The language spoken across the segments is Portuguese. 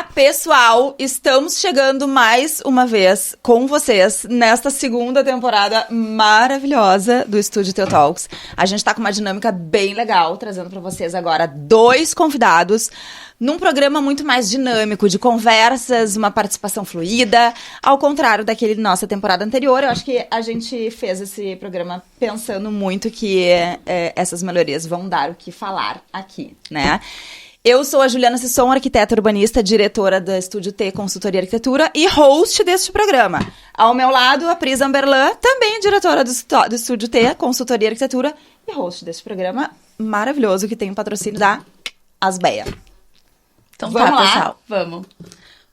Olá, pessoal! Estamos chegando mais uma vez com vocês nesta segunda temporada maravilhosa do Estúdio Teu Talks. A gente tá com uma dinâmica bem legal, trazendo para vocês agora 2 convidados num programa muito mais dinâmico, de conversas, uma participação fluida, ao contrário daquele nossa temporada anterior. Eu acho que a gente fez esse programa pensando muito que essas melhorias vão dar o que falar aqui, né? Eu sou a Juliana Sisson, arquiteta urbanista, diretora da Estúdio T Consultoria Arquitetura e host deste programa. Ao meu lado, a Pris Amberlan, também diretora do Estúdio T Consultoria Arquitetura e host deste programa maravilhoso que tem o patrocínio da Asbeia. Então vamos lá, pessoal, vamos.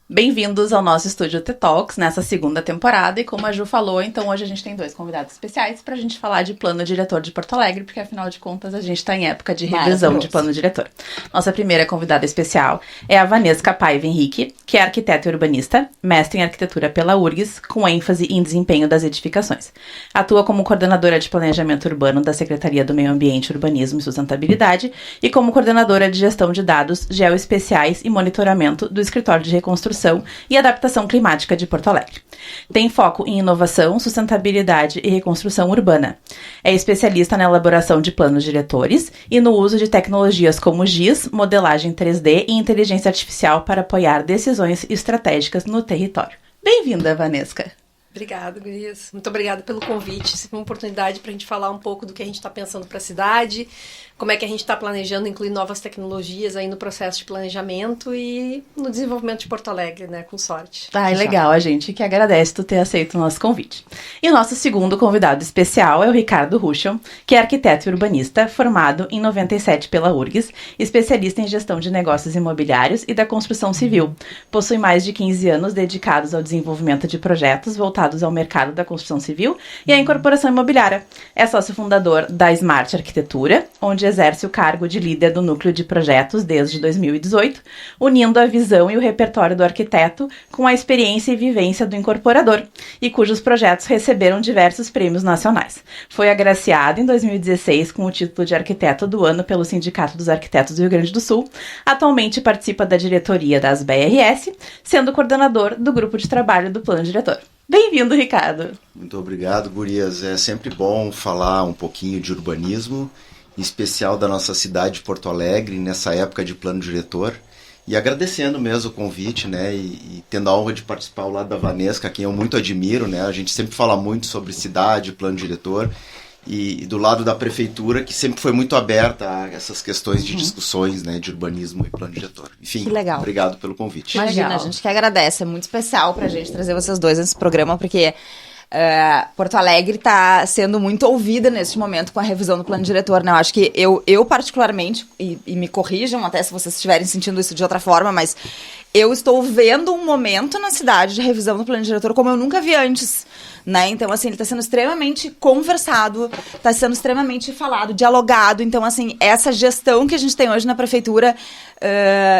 Bem-vindos ao nosso Estúdio T Talks nessa segunda temporada. E como a Ju falou, então hoje a gente tem 2 convidados especiais pra gente falar de plano diretor de Porto Alegre, porque afinal de contas a gente tá em época de revisão de plano diretor. Nossa primeira convidada especial é a Vanesca Paiva Henrique, que é arquiteta e urbanista, mestre em arquitetura pela URGS, com ênfase em desempenho das edificações. Atua como coordenadora de planejamento urbano da Secretaria do Meio Ambiente, Urbanismo e Sustentabilidade e como coordenadora de gestão de dados geoespeciais e monitoramento do Escritório de Reconstrução e Adaptação Climática de Porto Alegre. Tem foco em inovação, sustentabilidade e reconstrução urbana. É especialista na elaboração de planos diretores e no uso de tecnologias como GIS, modelagem 3D e inteligência artificial para apoiar decisões estratégicas no território. Bem-vinda, Vanesca! Obrigada, gurias. Muito obrigada pelo convite. Isso é uma oportunidade para a gente falar um pouco do que a gente está pensando para a cidade, como é que a gente está planejando incluir novas tecnologias aí no processo de planejamento e no desenvolvimento de Porto Alegre, né? Com sorte. Ai, legal, a gente que agradece tu ter aceito o nosso convite. E o nosso segundo convidado especial é o Ricardo Ruschel, que é arquiteto e urbanista, formado em 97 pela URGS, especialista em gestão de negócios imobiliários e da construção civil. Possui mais de 15 anos dedicados ao desenvolvimento de projetos voltados ao mercado da construção civil e à incorporação imobiliária. É sócio fundador da Smart Arquitetura, onde exerce o cargo de líder do núcleo de projetos desde 2018, unindo a visão e o repertório do arquiteto com a experiência e vivência do incorporador, e cujos projetos receberam diversos prêmios nacionais. Foi agraciado em 2016 com o título de Arquiteto do Ano pelo Sindicato dos Arquitetos do Rio Grande do Sul. Atualmente participa da diretoria das BRS, sendo coordenador do grupo de trabalho do Plano Diretor. Bem-vindo, Ricardo. Muito obrigado, gurias. É sempre bom falar um pouquinho de urbanismo, em especial da nossa cidade de Porto Alegre, nessa época de plano diretor. E agradecendo mesmo o convite, né, e tendo a honra de participar ao lado da Vanesca, a quem eu muito admiro, né, a gente sempre fala muito sobre cidade, plano diretor, e do lado da prefeitura, que sempre foi muito aberta a essas questões de discussões, né, de urbanismo e plano diretor. Enfim, que legal. Obrigado pelo convite. Imagina, a gente que agradece, é muito especial pra gente trazer vocês dois nesse programa, porque Porto Alegre está sendo muito ouvida neste momento com a revisão do plano diretor, né? Eu acho que eu particularmente, e me corrijam até se vocês estiverem sentindo isso de outra forma, mas eu estou vendo um momento na cidade de revisão do plano diretor como eu nunca vi antes, né? Então, assim, ele está sendo extremamente conversado, está sendo extremamente falado, dialogado. Então, assim, essa gestão que a gente tem hoje na prefeitura,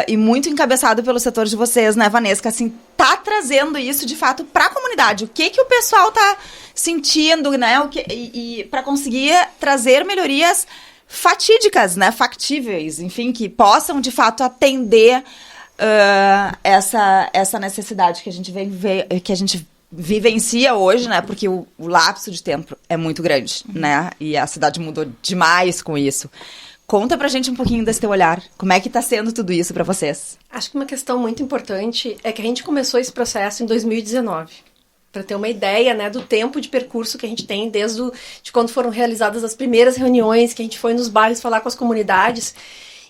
e muito encabeçado pelo setor de vocês, né, Vanesca, assim, tá trazendo isso, de fato, para a comunidade. O que o pessoal tá sentindo, né, e para conseguir trazer melhorias fatídicas, né, factíveis, enfim, que possam, de fato, atender essa necessidade que a gente vivencia hoje, né? Porque o lapso de tempo é muito grande, né? E a cidade mudou demais com isso. Conta pra gente um pouquinho desse teu olhar. Como é que tá sendo tudo isso pra vocês? Acho que uma questão muito importante é que a gente começou esse processo em 2019. Para ter uma ideia, né, do tempo de percurso que a gente tem desde de quando foram realizadas as primeiras reuniões, que a gente foi nos bairros falar com as comunidades.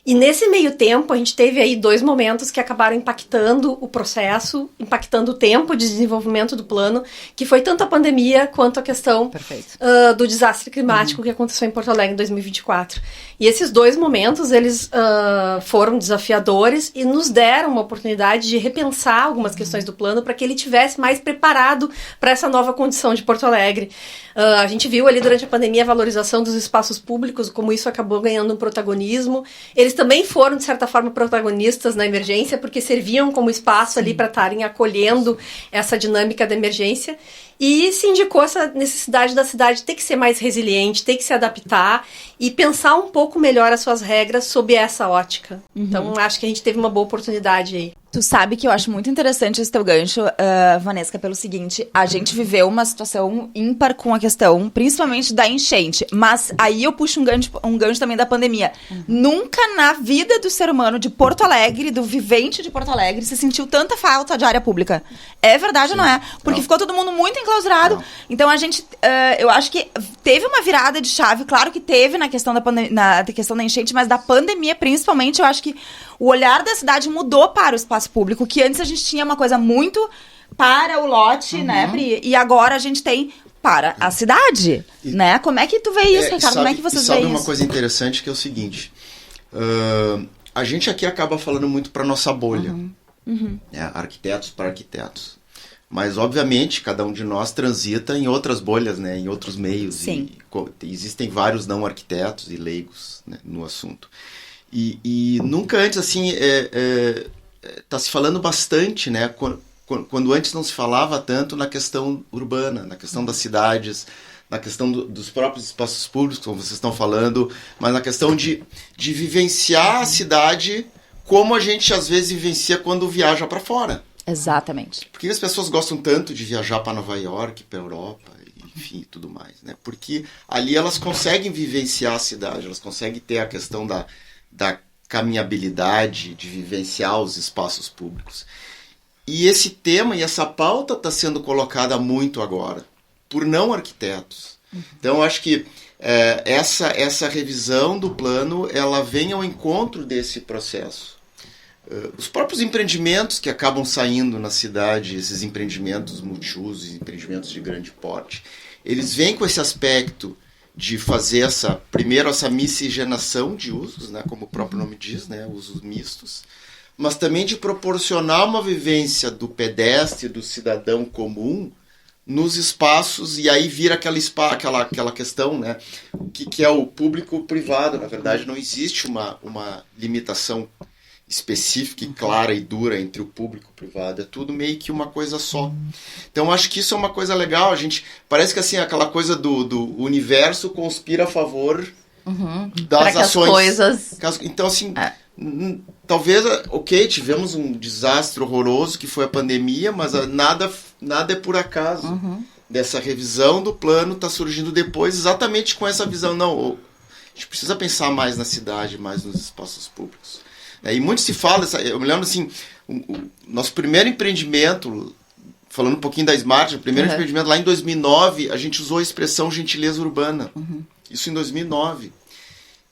E nesse meio tempo, a gente teve aí 2 momentos que acabaram impactando o processo, impactando o tempo de desenvolvimento do plano, que foi tanto a pandemia quanto a questão do desastre climático que aconteceu em Porto Alegre em 2024. E esses 2 momentos, eles foram desafiadores e nos deram uma oportunidade de repensar algumas questões do plano para que ele tivesse mais preparado para essa nova condição de Porto Alegre. A gente viu ali durante a pandemia a valorização dos espaços públicos, como isso acabou ganhando um protagonismo. Eles também foram, de certa forma, protagonistas na emergência, porque serviam como espaço ali para estarem acolhendo essa dinâmica da emergência. E se indicou essa necessidade da cidade ter que ser mais resiliente, ter que se adaptar e pensar um pouco melhor as suas regras sob essa ótica. Então, acho que a gente teve uma boa oportunidade aí. Tu sabe que eu acho muito interessante esse teu gancho, Vanessa, pelo seguinte, a gente viveu uma situação ímpar com a questão, principalmente da enchente, mas aí eu puxo um gancho também da pandemia. Nunca na vida do ser humano de Porto Alegre, do vivente de Porto Alegre, se sentiu tanta falta de área pública. É verdade ou não é? Porque ficou todo mundo muito enclausurado. Não. Então a gente, eu acho que teve uma virada de chave, claro que teve na questão na questão da enchente, mas da pandemia principalmente, eu acho que o olhar da cidade mudou para o espaço público, que antes a gente tinha uma coisa muito para o lote, né, Pri? E agora a gente tem para a cidade, né? Como é que tu vê isso, Ricardo? Como é que vocês veem isso? Sabe uma coisa interessante que é o seguinte, a gente aqui acaba falando muito para nossa bolha, né? Arquitetos para arquitetos. Mas, obviamente, cada um de nós transita em outras bolhas, né? Em outros meios. Sim. E existem vários não arquitetos e leigos, né, no assunto. E nunca antes, assim, tá se falando bastante, né? Quando antes não se falava tanto na questão urbana, na questão das cidades, na questão dos próprios espaços públicos, como vocês estão falando, mas na questão de vivenciar a cidade como a gente, às vezes, vivencia quando viaja para fora. Exatamente. Por que as pessoas gostam tanto de viajar para Nova York, para Europa, enfim, tudo mais, né? Porque ali elas conseguem vivenciar a cidade, elas conseguem ter a questão da caminhabilidade, de vivenciar os espaços públicos. E esse tema e essa pauta está sendo colocada muito agora, por não arquitetos. Então, eu acho que essa revisão do plano, ela vem ao encontro desse processo. Os próprios empreendimentos que acabam saindo na cidade, esses empreendimentos multiusos, empreendimentos de grande porte, eles vêm com esse aspecto de fazer primeiro essa miscigenação de usos, né, como o próprio nome diz, né, usos mistos, mas também de proporcionar uma vivência do pedestre, do cidadão comum, nos espaços, e aí vira aquela questão, né, que é o público-privado. Na verdade, não existe uma limitação específica e clara e dura entre o público e o privado, é tudo meio que uma coisa só. Então acho que isso é uma coisa legal, parece que assim, aquela coisa do universo conspira a favor das ações. Então assim, talvez, tivemos um desastre horroroso que foi a pandemia, mas nada é por acaso. Dessa revisão do plano está surgindo depois exatamente com essa visão, não, a gente precisa pensar mais na cidade, mais nos espaços públicos. E muito se fala, eu me lembro assim, o nosso primeiro empreendimento, falando um pouquinho da Smart, o primeiro empreendimento lá em 2009, a gente usou a expressão gentileza urbana. Isso em 2009.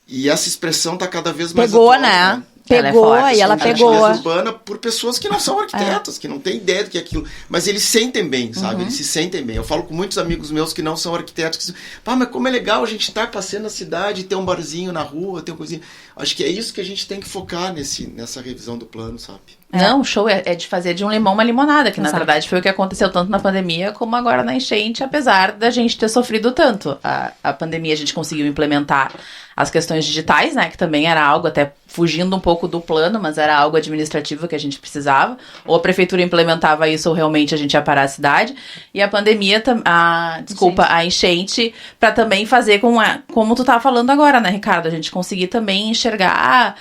E essa expressão está cada vez mais atual, né? Pegou, e ela pegou. Gentileza urbana por pessoas que não são arquitetos, que não têm ideia do que é aquilo. Mas eles sentem bem, sabe? Eles se sentem bem. Eu falo com muitos amigos meus que não são arquitetos, que dizem, mas como é legal a gente estar passeando na cidade, ter um barzinho na rua, ter uma coisinha. Acho que é isso que a gente tem que focar nessa revisão do plano, sabe? Não, o show é de fazer de um limão uma limonada, que na verdade foi o que aconteceu tanto na pandemia como agora na enchente, apesar da gente ter sofrido tanto. A pandemia a gente conseguiu implementar as questões digitais, né, que também era algo até fugindo um pouco do plano, mas era algo administrativo que a gente precisava. Ou a prefeitura implementava isso ou realmente a gente ia parar a cidade. E a pandemia, a enchente, para também fazer como tu tava falando agora, né, Ricardo? A gente conseguir também enxergar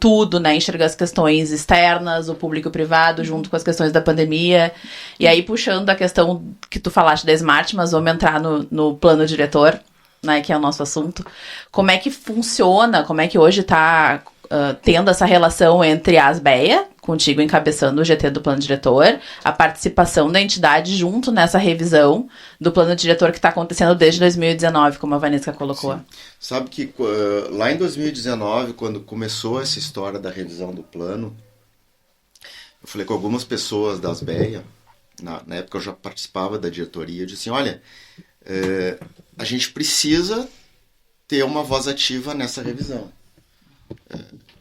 tudo, né, enxergar as questões externas, o público e o privado, junto com as questões da pandemia. E aí, puxando a questão que tu falaste da Smart, mas vamos entrar no plano diretor, né, que é o nosso assunto. Como é que funciona, como é que hoje está tendo essa relação entre a Asbeia, contigo encabeçando o GT do plano diretor, a participação da entidade junto nessa revisão do plano diretor que está acontecendo desde 2019, como a Vanessa colocou. Sim. Sabe que lá em 2019, quando começou essa história da revisão do plano, eu falei com algumas pessoas da Asbeia, na época eu já participava da diretoria, eu disse assim, olha, a gente precisa ter uma voz ativa nessa revisão.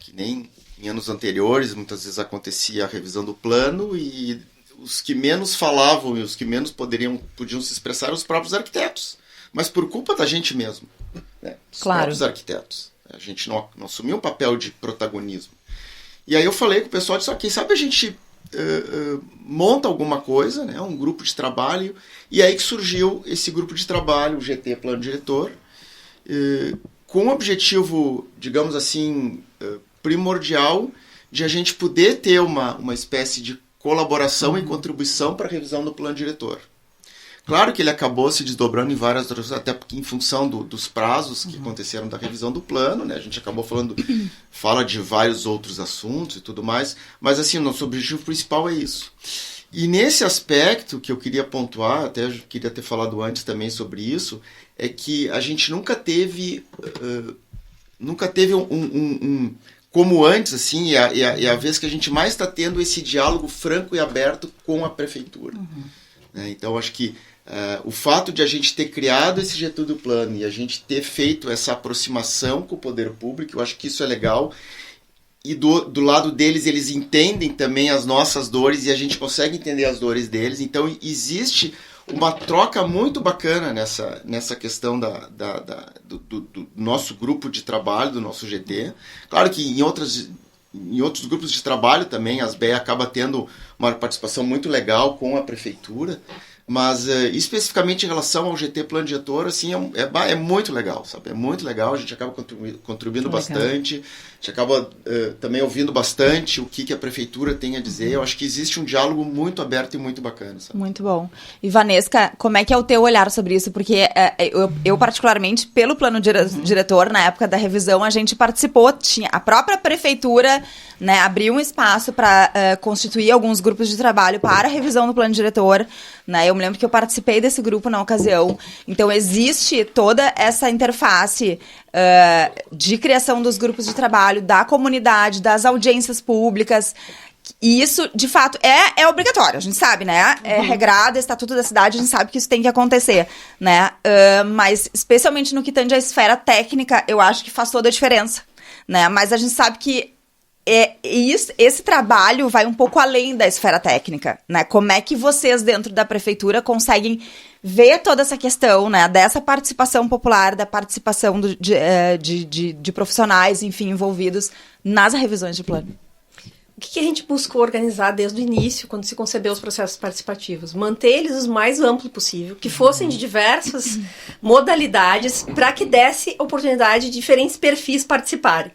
Que nem em anos anteriores, muitas vezes acontecia a revisão do plano e os que menos falavam e os que menos podiam se expressar eram os próprios arquitetos. Mas por culpa da gente mesmo. Né? Os próprios arquitetos. A gente não assumiu um papel de protagonismo. E aí eu falei com o pessoal, disse, quem sabe a gente monta alguma coisa, né? Um grupo de trabalho, e aí que surgiu esse grupo de trabalho, o GT Plano Diretor, com o objetivo, digamos assim, primordial de a gente poder ter uma espécie de colaboração e contribuição para a revisão do plano diretor. Claro que ele acabou se desdobrando em várias outras, até porque em função dos prazos que aconteceram da revisão do plano, né, a gente acabou fala de vários outros assuntos e tudo mais, mas assim, nosso objetivo principal é isso. E nesse aspecto que eu queria pontuar, até eu queria ter falado antes também sobre isso, é que a gente nunca teve como antes, assim, é a vez que a gente mais está tendo esse diálogo franco e aberto com a prefeitura. Então, acho que o fato de a gente ter criado esse Getúlio Plano e a gente ter feito essa aproximação com o poder público, eu acho que isso é legal. E do lado deles, eles entendem também as nossas dores e a gente consegue entender as dores deles. Então, existe uma troca muito bacana nessa questão do nosso grupo de trabalho, do nosso GT. Claro que em outros grupos de trabalho também, as BEA acaba tendo uma participação muito legal com a prefeitura, mas especificamente em relação ao GT Plano Diretor, assim, é muito legal, sabe? É muito legal, a gente acaba contribuindo bastante, a gente acaba também ouvindo bastante o que a prefeitura tem a dizer. Eu acho que existe um diálogo muito aberto e muito bacana, sabe? Muito bom. E Vanesca, como é que é o teu olhar sobre isso? Porque eu particularmente, pelo plano diretor, na época da revisão, a gente participou, tinha a própria prefeitura, né, abriu um espaço para constituir alguns grupos de trabalho para a revisão do plano diretor, né? Eu me lembro que eu participei desse grupo na ocasião. Então, existe toda essa interface de criação dos grupos de trabalho, da comunidade, das audiências públicas. E isso, de fato, é obrigatório, a gente sabe, né? É regrado, é estatuto da cidade, a gente sabe que isso tem que acontecer, né? Mas, especialmente no que tange à esfera técnica, eu acho que faz toda a diferença, né? Mas a gente sabe que esse trabalho vai um pouco além da esfera técnica, né? Como é que vocês, dentro da prefeitura, conseguem ver toda essa questão, né? Dessa participação popular, da participação de profissionais, enfim, envolvidos nas revisões de plano? O que a gente buscou organizar desde o início, quando se concebeu os processos participativos? Manter eles o mais amplo possível, que fossem de diversas modalidades, para que desse oportunidade de diferentes perfis participarem.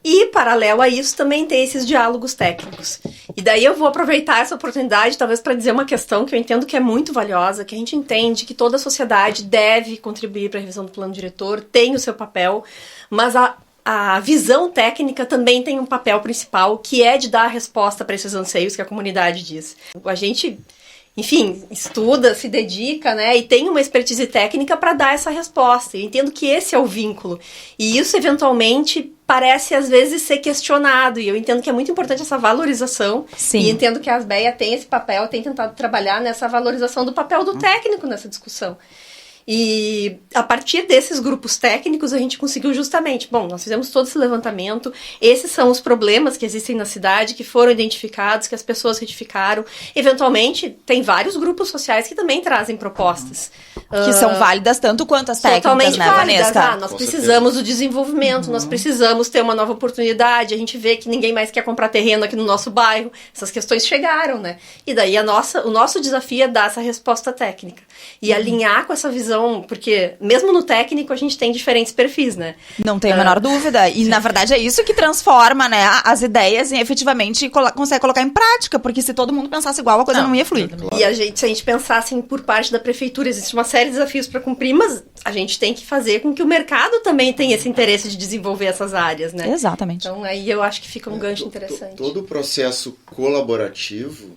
E, paralelo a isso, também tem esses diálogos técnicos. E daí eu vou aproveitar essa oportunidade, talvez, para dizer uma questão que eu entendo que é muito valiosa, que a gente entende que toda a sociedade deve contribuir para a revisão do plano diretor, tem o seu papel, mas a visão técnica também tem um papel principal, que é de dar a resposta para esses anseios que a comunidade diz. A gente, enfim, estuda, se dedica, né, e tem uma expertise técnica para dar essa resposta. Eu entendo que esse é o vínculo. E isso, eventualmente, parece, às vezes, ser questionado. E eu entendo que é muito importante essa valorização. Sim. E entendo que a ASBEA tem esse papel, tem tentado trabalhar nessa valorização do papel do técnico nessa discussão. E a partir desses grupos técnicos a gente conseguiu justamente, nós fizemos todo esse levantamento, esses são os problemas que existem na cidade, que foram identificados, que as pessoas retificaram. Eventualmente, tem vários grupos sociais que também trazem propostas. Que são válidas tanto quanto as técnicas, totalmente né, válidas. Vanesca? Nós precisamos do desenvolvimento, nós precisamos ter uma nova oportunidade, a gente vê que ninguém mais quer comprar terreno aqui no nosso bairro. Essas questões chegaram, né? E daí o nosso desafio é dar essa resposta técnica. E alinhar com essa visão, porque mesmo no técnico a gente tem diferentes perfis, né? Não tem a menor dúvida. E, na verdade, é isso que transforma, né, as ideias em efetivamente consegue colocar em prática, porque se todo mundo pensasse igual, a coisa não ia fluir. Claro. E se a gente pensasse por parte da prefeitura, existe uma série de desafios para cumprir, mas a gente tem que fazer com que o mercado também tenha esse interesse de desenvolver essas áreas, né? Exatamente. Então, aí eu acho que fica um gancho interessante. Todo o processo colaborativo,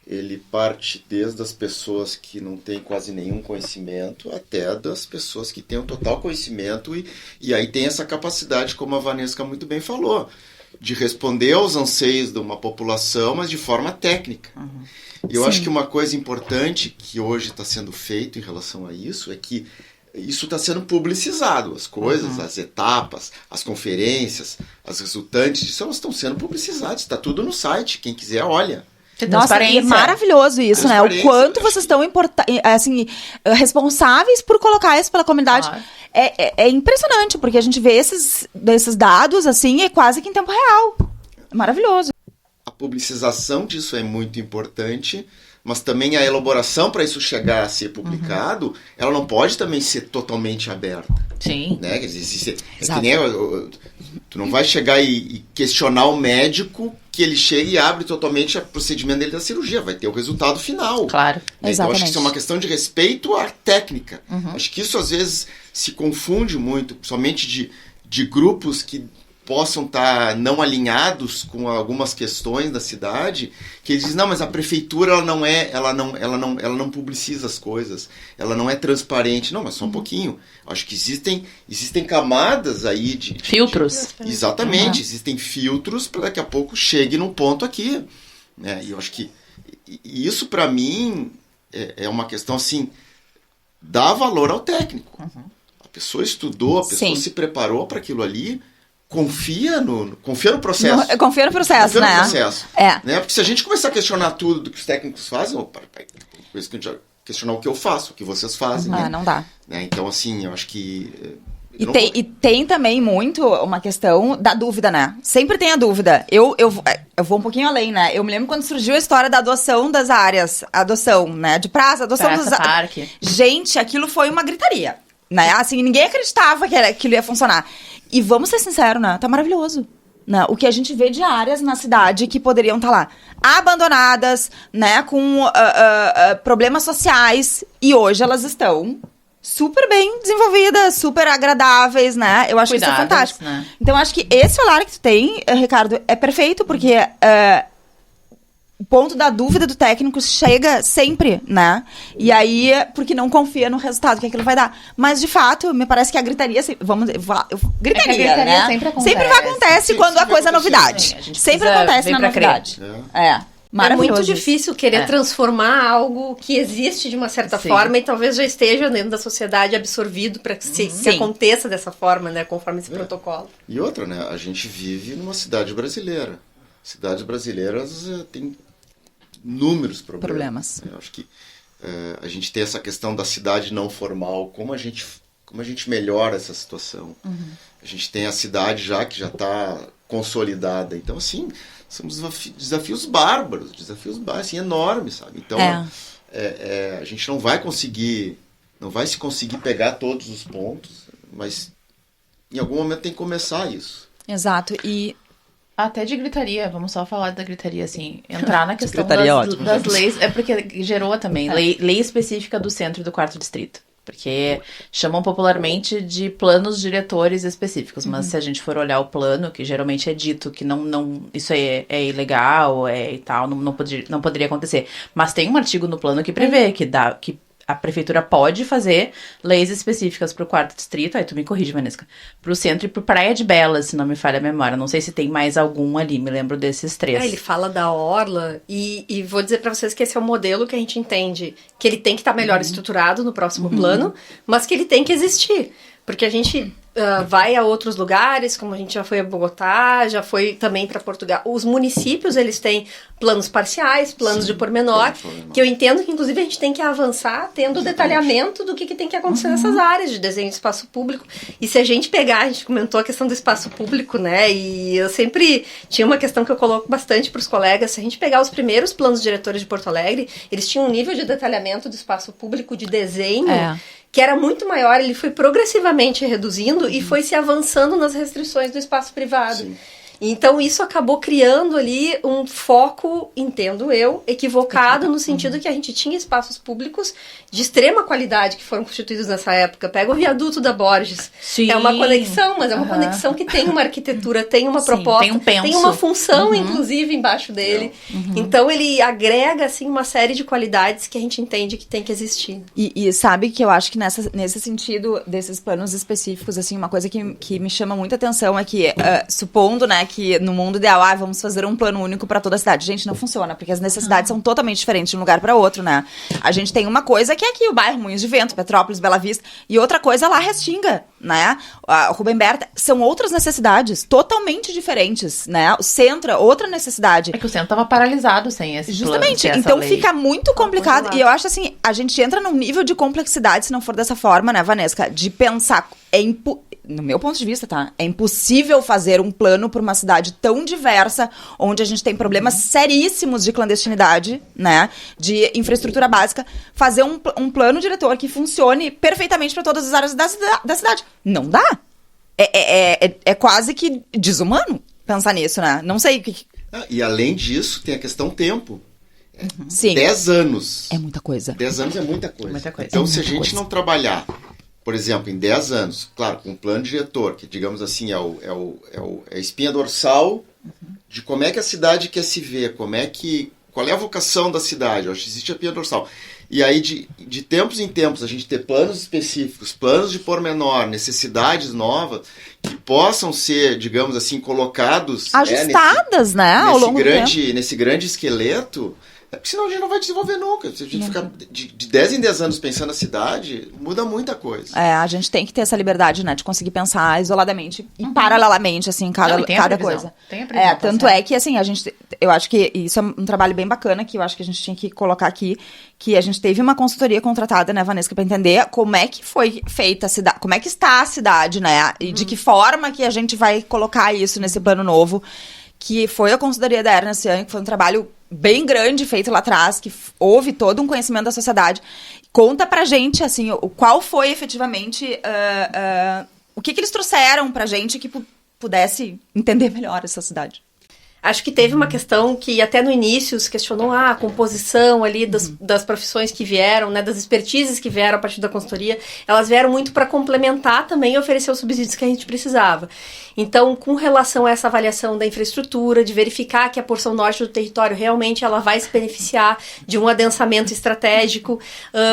ele parte desde as pessoas que não têm quase nenhum conhecimento até das pessoas que têm um total conhecimento e aí tem essa capacidade, como a Vanesca muito bem falou, de responder aos anseios de uma população, mas de forma técnica. E eu acho que uma coisa importante que hoje está sendo feito em relação a isso é que isso está sendo publicizado, as coisas, as etapas, as conferências, as resultantes disso, elas estão sendo publicizadas, está tudo no site, quem quiser olha. Nossa, e é maravilhoso isso, né? O quanto vocês estão responsáveis por colocar isso pela comunidade. Claro. É impressionante, porque a gente vê esses dados, assim, quase que em tempo real. É maravilhoso. A publicização disso é muito importante, mas também a elaboração para isso chegar a ser publicado, ela não pode também ser totalmente aberta. Sim. Né? Que nem, tu não vai chegar e questionar o médico que ele chega e abre totalmente o procedimento dele da cirurgia. Vai ter o resultado final. Claro. Né? Então, acho que isso é uma questão de respeito à técnica. Uhum. Acho que isso, às vezes, se confunde muito, principalmente de grupos que possam estar não alinhados com algumas questões da cidade, que eles dizem, não, mas a prefeitura ela não publiciza as coisas, ela não é transparente. Não, mas só um pouquinho. Acho que existem camadas aí de... Filtros. Exatamente, existem filtros para daqui a pouco chegue num ponto aqui. Né? E eu acho que isso, para mim, é uma questão assim, dá valor ao técnico. A pessoa estudou, a pessoa se preparou para aquilo ali, confia no processo. Confia no processo, né? No processo. Né? Porque se a gente começar a questionar tudo do que os técnicos fazem, questionar o que eu faço, o que vocês fazem. Né? Não dá. Né? Então, assim, eu acho que... E tem também muito uma questão da dúvida, né? Sempre tem a dúvida. Eu vou um pouquinho além, né? Eu me lembro quando surgiu a história da adoção das áreas. Adoção, né? De praça, adoção dos... parque. Gente, aquilo foi uma gritaria. Né? Assim, ninguém acreditava que aquilo ia funcionar. E vamos ser sinceros, né? Tá maravilhoso. Né? O que a gente vê de áreas na cidade que poderiam estar lá abandonadas, né? Com problemas sociais. E hoje elas estão super bem desenvolvidas, super agradáveis, né? Eu acho que isso é fantástico. Né? Então, acho que esse olhar que tu tem, Ricardo, é perfeito, porque... o ponto da dúvida do técnico chega sempre, né? E aí, porque não confia no resultado que aquilo vai dar. Mas, de fato, me parece que a gritaria... Gritaria, né? Sempre acontece quando a coisa é novidade. Sempre acontece na novidade. É muito difícil querer transformar algo que existe de uma certa forma e talvez já esteja dentro da sociedade absorvido para que se aconteça dessa forma, né? Conforme esse protocolo. E outra, né? A gente vive numa cidade brasileira. Cidades brasileiras têm inúmeros problemas. Eu acho que a gente tem essa questão da cidade não formal, como a gente melhora essa situação. A gente tem a cidade que já está consolidada. Então, assim, são desafios bárbaros, assim, enormes, sabe? Então, a gente não vai se conseguir pegar todos os pontos, mas em algum momento tem que começar isso. Exato, e... Até de gritaria, vamos só falar da gritaria, assim, entrar na questão das leis, porque gerou também lei específica do centro e do 4º distrito, porque chamam popularmente de planos diretores específicos, mas se a gente for olhar o plano, que geralmente é dito que não isso é ilegal, e tal, não poderia acontecer, mas tem um artigo no plano que prevê que a prefeitura pode fazer leis específicas para o 4º distrito, aí tu me corrige, Vanessa, para o centro e para Praia de Belas, se não me falha a memória. Não sei se tem mais algum ali, me lembro desses 3. Ele fala da orla e vou dizer para vocês que esse é o modelo que a gente entende, que ele tem que estar melhor estruturado no próximo plano, mas que ele tem que existir. Porque a gente vai a outros lugares, como a gente já foi a Bogotá, já foi também para Portugal. Os municípios, eles têm planos parciais, planos de pormenor, que eu entendo que, inclusive, a gente tem que avançar tendo o detalhamento do que tem que acontecer nessas áreas de desenho de espaço público. E se a gente a gente comentou a questão do espaço público, né? E eu sempre tinha uma questão que eu coloco bastante para os colegas. Se a gente pegar os primeiros planos diretores de Porto Alegre, eles tinham um nível de detalhamento do espaço público, de desenho... que era muito maior, ele foi progressivamente reduzindo e foi se avançando nas restrições do espaço privado. Sim. Então, isso acabou criando ali um foco, entendo eu, equivocado no sentido que a gente tinha espaços públicos de extrema qualidade que foram constituídos nessa época. Pega o viaduto da Borges. Sim. É uma conexão, mas é uma conexão que tem uma arquitetura, tem uma proposta, tem uma função, inclusive, embaixo dele. Então, ele agrega, assim, uma série de qualidades que a gente entende que tem que existir. E sabe que eu acho que nesse sentido desses planos específicos, assim, uma coisa que me chama muita atenção é que, supondo, né, que no mundo ideal, vamos fazer um plano único para toda a cidade. Gente, não funciona, porque as necessidades são totalmente diferentes de um lugar para outro, né? A gente tem uma coisa que é aqui o bairro Moinhos de Vento, Petrópolis, Bela Vista, e outra coisa lá Restinga, né? O Rubem Berta, são outras necessidades totalmente diferentes, né? O centro é outra necessidade. É que o centro tava paralisado sem esse Justamente, plano, então fica muito complicado, e eu acho assim, a gente entra num nível de complexidade, se não for dessa forma, né, Vanessa, de pensar, no meu ponto de vista, tá? É impossível fazer um plano para uma cidade tão diversa, onde a gente tem problemas seríssimos de clandestinidade, né? De infraestrutura básica, fazer um plano diretor que funcione perfeitamente para todas as áreas da cidade. Não dá. É quase que desumano pensar nisso, né? Não sei o que E além disso, tem a questão tempo. Sim. 10 anos. É muita coisa. 10 anos é muita coisa. Muita coisa. Então, É se a muita gente coisa. não trabalhar, por exemplo, em 10 anos, claro, com um plano diretor, que digamos assim, é a espinha dorsal de como é que a cidade quer se ver, qual é a vocação da cidade, eu acho que existe a espinha dorsal. E aí, de tempos em tempos, a gente ter planos específicos, planos de pormenor, necessidades novas, que possam ser, digamos assim, colocados... Ajustadas, né? Ao longo do tempo. Nesse grande esqueleto... Porque senão a gente não vai desenvolver nunca. Se a gente ficar de 10 em 10 anos pensando na cidade, muda muita coisa. A gente tem que ter essa liberdade, né? De conseguir pensar isoladamente e paralelamente, assim, cada coisa. Tem a previsão, Tanto é que, assim, eu acho que isso é um trabalho bem bacana, que eu acho que a gente tinha que colocar aqui, que a gente teve uma consultoria contratada, né, Vanessa, pra entender como é que foi feita a cidade, como é que está a cidade, né? E de que forma que a gente vai colocar isso nesse plano novo, que foi a consultoria da Ernst Young, que foi um trabalho bem grande feito lá atrás, que houve todo um conhecimento da sociedade. Conta pra gente, assim, qual foi efetivamente, o que eles trouxeram pra gente que pudesse entender melhor essa cidade. Acho que teve uma questão que até no início se questionou a composição ali das profissões que vieram, né, das expertises que vieram a partir da consultoria. Elas vieram muito para complementar também e oferecer os subsídios que a gente precisava. Então, com relação a essa avaliação da infraestrutura, de verificar que a porção norte do território realmente ela vai se beneficiar de um adensamento estratégico,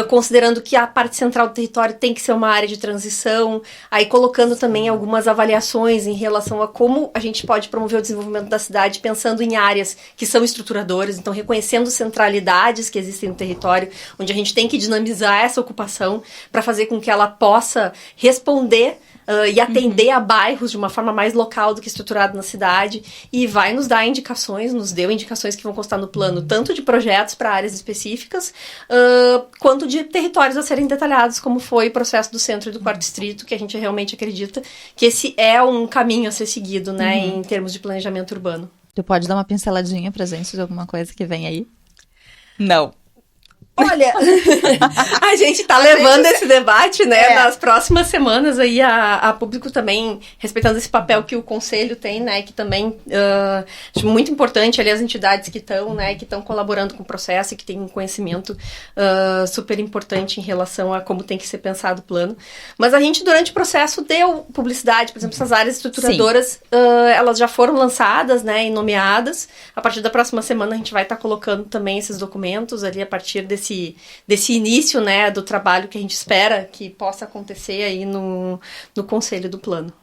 considerando que a parte central do território tem que ser uma área de transição, aí colocando também algumas avaliações em relação a como a gente pode promover o desenvolvimento da cidade pensando em áreas que são estruturadoras, então reconhecendo centralidades que existem no território, onde a gente tem que dinamizar essa ocupação para fazer com que ela possa responder e atender a bairros de uma forma mais local do que estruturada na cidade, e vai nos dar indicações, nos deu indicações que vão constar no plano, tanto de projetos para áreas específicas, quanto de territórios a serem detalhados, como foi o processo do centro e do quarto distrito, que a gente realmente acredita que esse é um caminho a ser seguido, né, em termos de planejamento urbano. Tu pode dar uma pinceladinha pra gente de alguma coisa que vem aí? Não. Olha, a gente tá levando esse debate, né, nas próximas semanas aí a público também, respeitando esse papel que o Conselho tem, né, que também acho muito importante ali as entidades que estão, né, que estão colaborando com o processo e que têm um conhecimento super importante em relação a como tem que ser pensado o plano. Mas a gente, durante o processo, deu publicidade, por exemplo, essas áreas estruturadoras, elas já foram lançadas, né, e nomeadas. A partir da próxima semana a gente vai estar colocando também esses documentos ali a partir desse início, né, do trabalho que a gente espera que possa acontecer aí no Conselho do Plano.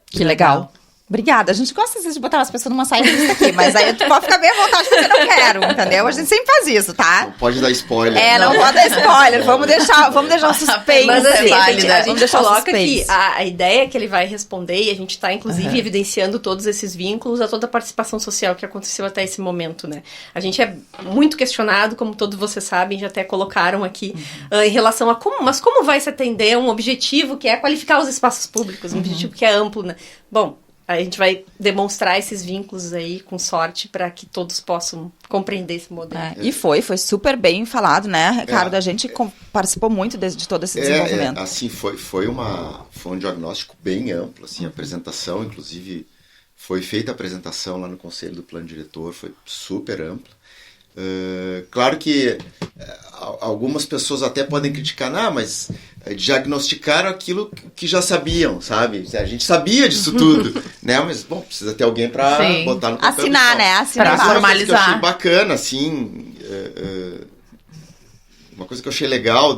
Que legal. Obrigada. A gente gosta às vezes de botar as pessoas numa saia justa aqui, mas aí tu pode ficar bem à vontade porque eu não quero, entendeu? A gente sempre faz isso, tá? Não pode dar spoiler. Não pode dar spoiler. Vamos deixar o suspense. Mas assim, a gente coloca que a ideia que ele vai responder, e a gente está inclusive evidenciando todos esses vínculos a toda a participação social que aconteceu até esse momento, né? A gente é muito questionado, como todos vocês sabem, já até colocaram aqui, em relação a como vai se atender um objetivo que é qualificar os espaços públicos, um objetivo que é amplo, né? Bom, a gente vai demonstrar esses vínculos aí, com sorte, para que todos possam compreender esse modelo. E foi super bem falado, né, Ricardo? A gente participou muito de todo esse desenvolvimento. Assim, foi um diagnóstico bem amplo, assim, a apresentação, inclusive, foi feita a apresentação lá no Conselho do Plano Diretor, foi super ampla. Claro que algumas pessoas até podem criticar, mas diagnosticaram aquilo que já sabiam, sabe? A gente sabia disso tudo, né? Mas, bom, precisa ter alguém para botar no papel. Assinar, né? Assinar. Pra formalizar. Que eu achei bacana, assim, uma coisa que eu achei legal,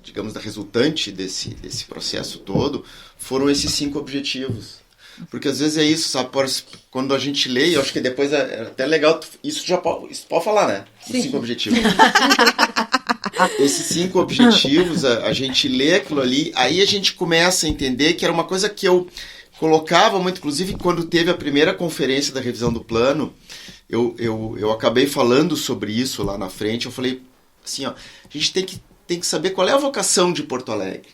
digamos, da resultante desse processo todo, foram esses 5 objetivos. Porque às vezes é isso, sabe? Quando a gente lê, eu acho que depois é até legal, isso pode falar, né? Os 5 objetivos. Esses 5 objetivos, a gente lê aquilo ali, aí a gente começa a entender que era uma coisa que eu colocava muito, inclusive quando teve a primeira conferência da revisão do plano, eu acabei falando sobre isso lá na frente, eu falei assim, a gente tem que saber qual é a vocação de Porto Alegre.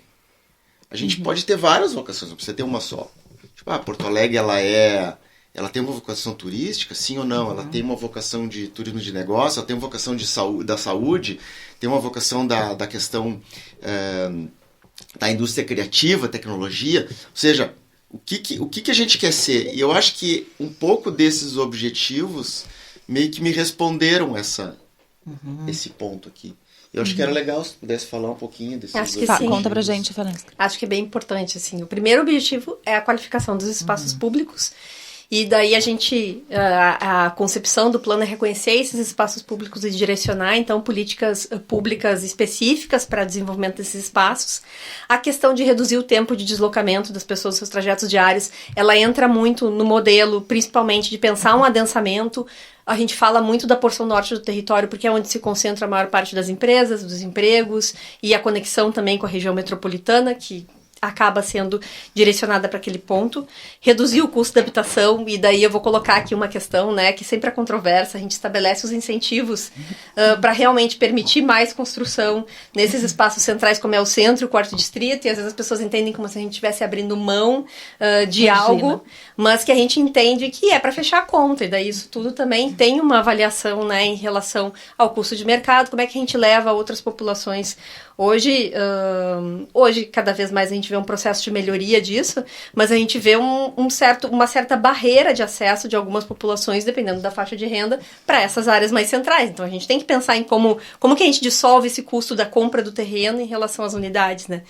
A gente pode ter várias vocações, não precisa ter uma só. Tipo, Porto Alegre, ela tem uma vocação turística, sim ou não? Ela tem uma vocação de turismo de negócio, ela tem uma vocação da saúde, tem uma vocação da questão da indústria criativa, tecnologia. Ou seja, o que a gente quer ser? E eu acho que um pouco desses objetivos meio que me responderam esse ponto aqui. Eu acho que era legal se pudesse falar um pouquinho desses Acho que dois sim. Conta pra gente, Valesca. Acho que é bem importante, assim. O primeiro objetivo é a qualificação dos espaços públicos. E daí a concepção do plano é reconhecer esses espaços públicos e direcionar, então, políticas públicas específicas para desenvolvimento desses espaços. A questão de reduzir o tempo de deslocamento das pessoas, seus trajetos diários, ela entra muito no modelo, principalmente, de pensar um adensamento. A gente fala muito da porção norte do território, porque é onde se concentra a maior parte das empresas, dos empregos, e a conexão também com a região metropolitana, que acaba sendo direcionada para aquele ponto, reduzir o custo da habitação, e daí eu vou colocar aqui uma questão, né, que sempre é controversa, a gente estabelece os incentivos para realmente permitir mais construção nesses espaços centrais, como é o centro, o quarto distrito, e às vezes as pessoas entendem como se a gente estivesse abrindo mão de algo, mas que a gente entende que é para fechar a conta, e daí isso tudo também tem uma avaliação, né, em relação ao custo de mercado, como é que a gente leva outras populações. Hoje, cada vez mais a gente vê um processo de melhoria disso, mas a gente vê uma certa barreira de acesso de algumas populações, dependendo da faixa de renda, para essas áreas mais centrais. Então, a gente tem que pensar em como que a gente dissolve esse custo da compra do terreno em relação às unidades, né?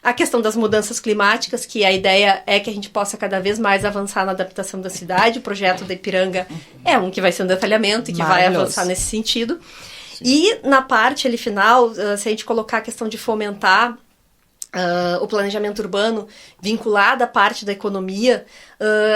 A questão das mudanças climáticas, que a ideia é que a gente possa cada vez mais avançar na adaptação da cidade. O projeto da Ipiranga é um que vai ser um detalhamento e que vai avançar nesse sentido. E na parte ali final, se a gente colocar a questão de fomentar o planejamento urbano vinculado à parte da economia,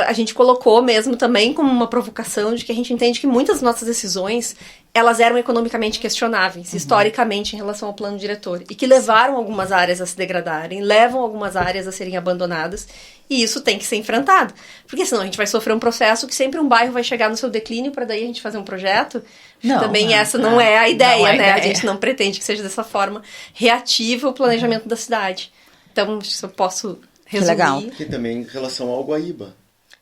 a gente colocou mesmo também como uma provocação de que a gente entende que muitas das nossas decisões, elas eram economicamente questionáveis, historicamente, em relação ao plano diretor, e que levaram algumas áreas a se degradarem, levam algumas áreas a serem abandonadas, e isso tem que ser enfrentado, porque senão a gente vai sofrer um processo que sempre um bairro vai chegar no seu declínio para daí a gente fazer um projeto. Também essa não é a ideia, né? A gente não pretende que seja dessa forma reativa o planejamento da cidade. Então, se eu posso resumir. Que legal. E também em relação ao Guaíba.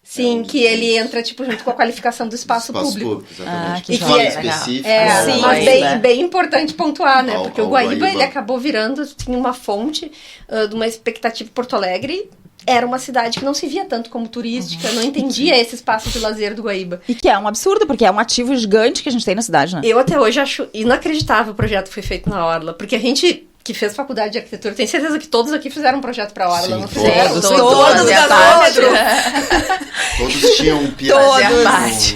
Sim, que ele entra, junto com a qualificação do espaço público. Exatamente. Que fala é específico. Sim, mas bem importante pontuar, né? Porque o Guaíba, ele acabou virando, uma fonte de uma expectativa. Porto Alegre era uma cidade que não se via tanto como turística, não entendia esse espaço de lazer do Guaíba. E que é um absurdo, porque é um ativo gigante que a gente tem na cidade, né? Eu até hoje acho inacreditável o projeto que foi feito na Orla, porque a gente que fez faculdade de arquitetura, tenho certeza que todos aqui fizeram um projeto para a Orla, Não fizeram? Todos gasômetros. Todos tinham um Todos.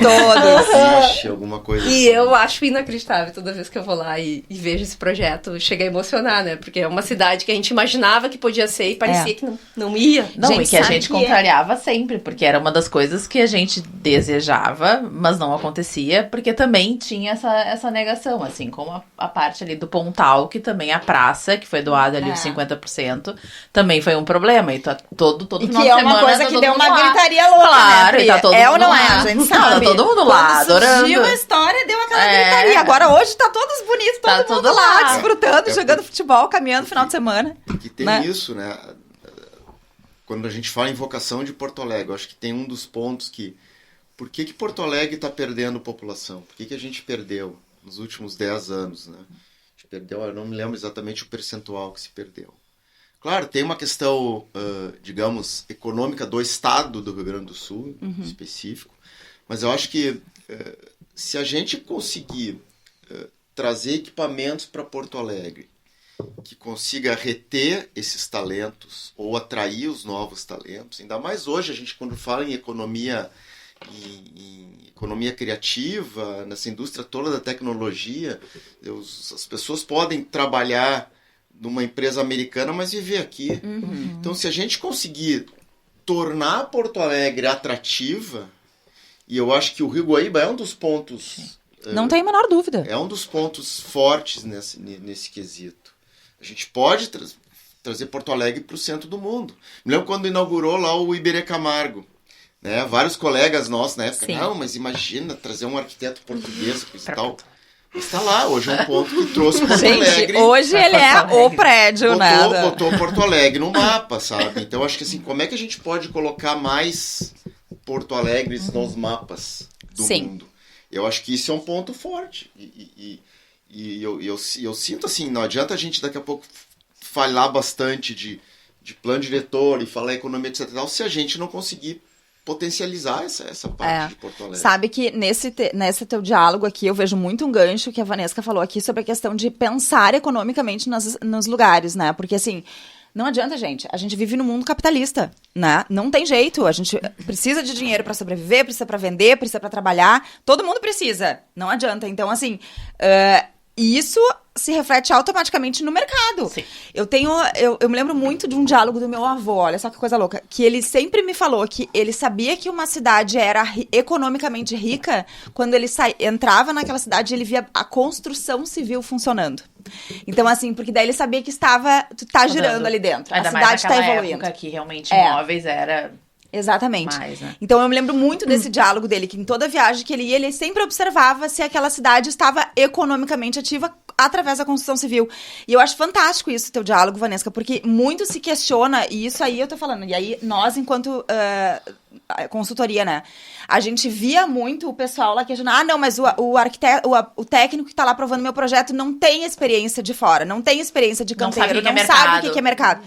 alguma coisa E assim. eu acho inacreditável toda vez que eu vou lá e vejo esse projeto, chega a emocionar, né? Porque é uma cidade que a gente imaginava que podia ser e parecia que não ia. Não, Gente, e que a sabe gente que contrariava sempre, porque era uma das coisas que a gente desejava, mas não acontecia, porque também tinha essa negação, assim, como a parte ali do Pontal, que também a praça, que foi doada ali os 50%, também foi um problema. E tá todo E final que de é semana uma coisa tá que todo deu mundo uma lá. gritaria louca, Claro, né? e tá todo É ou mundo não lá. é? A gente Não, sabe. tá todo mundo lá, adorando. Surgiu a história, deu aquela gritaria. Agora hoje tá todos bonitos, Tá todo mundo tudo lá, lá. desfrutando, jogando futebol, caminhando no final de semana. Porque tem né? isso, né? Quando a gente fala em vocação de Porto Alegre, eu acho que tem um dos pontos que... Por que Porto Alegre está perdendo população? Por que a gente perdeu nos últimos 10 anos, né? A gente perdeu, eu não me lembro exatamente o percentual que se perdeu. Claro, tem uma questão, digamos, econômica do estado do Rio Grande do Sul, específico, mas eu acho que se a gente conseguir trazer equipamentos para Porto Alegre, que consiga reter esses talentos ou atrair os novos talentos, ainda mais hoje a gente quando fala em economia criativa, nessa indústria toda da tecnologia, as pessoas podem trabalhar numa empresa americana, mas viver aqui. Então, se a gente conseguir tornar Porto Alegre atrativa, e eu acho que o Rio Guaíba é um dos pontos... Não tem a menor dúvida. É um dos pontos fortes nesse quesito. A gente pode trazer Porto Alegre para o centro do mundo. Me lembro quando inaugurou lá o Iberê Camargo. Né? Vários colegas nossos na época, não, mas imagina trazer um arquiteto português e tal. Está lá, hoje é um ponto que trouxe Porto Alegre. Hoje ele é o prédio, né? Botou Porto Alegre no mapa, sabe? Então, acho que assim, como é que a gente pode colocar mais Porto Alegres nos mapas do mundo? Eu acho que isso é um ponto forte. E eu sinto assim, não adianta a gente daqui a pouco falar bastante de plano diretor e falar economia, etc. se a gente não conseguir potencializar essa parte de Porto Alegre. Sabe que nesse teu diálogo aqui eu vejo muito um gancho que a Vanessa falou aqui sobre a questão de pensar economicamente nos lugares, né? Porque assim, não adianta, gente. A gente vive num mundo capitalista, né? Não tem jeito. A gente precisa de dinheiro para sobreviver, precisa para vender, precisa para trabalhar. Todo mundo precisa. Não adianta. Então, assim, isso se reflete automaticamente no mercado. Sim. Eu me lembro muito de um diálogo do meu avô, olha só que coisa louca, que ele sempre me falou que ele sabia que uma cidade era economicamente rica quando ele entrava naquela cidade e ele via a construção civil funcionando. Então, assim, porque daí ele sabia que tá girando ali dentro. Ainda a cidade mais tá naquela evoluindo. época que realmente imóveis era... Exatamente. Mais, né? Então eu me lembro muito desse diálogo dele, que em toda viagem que ele ia, ele sempre observava se aquela cidade estava economicamente ativa através da construção civil. E eu acho fantástico isso, teu diálogo, Vanessa, porque muito se questiona, e isso aí eu tô falando, e aí nós, enquanto consultoria, né, a gente via muito o pessoal lá questionar, não, mas o arquiteto, o técnico que tá lá aprovando meu projeto não tem experiência de fora, não tem experiência de canteiro, não sabe o que é mercado.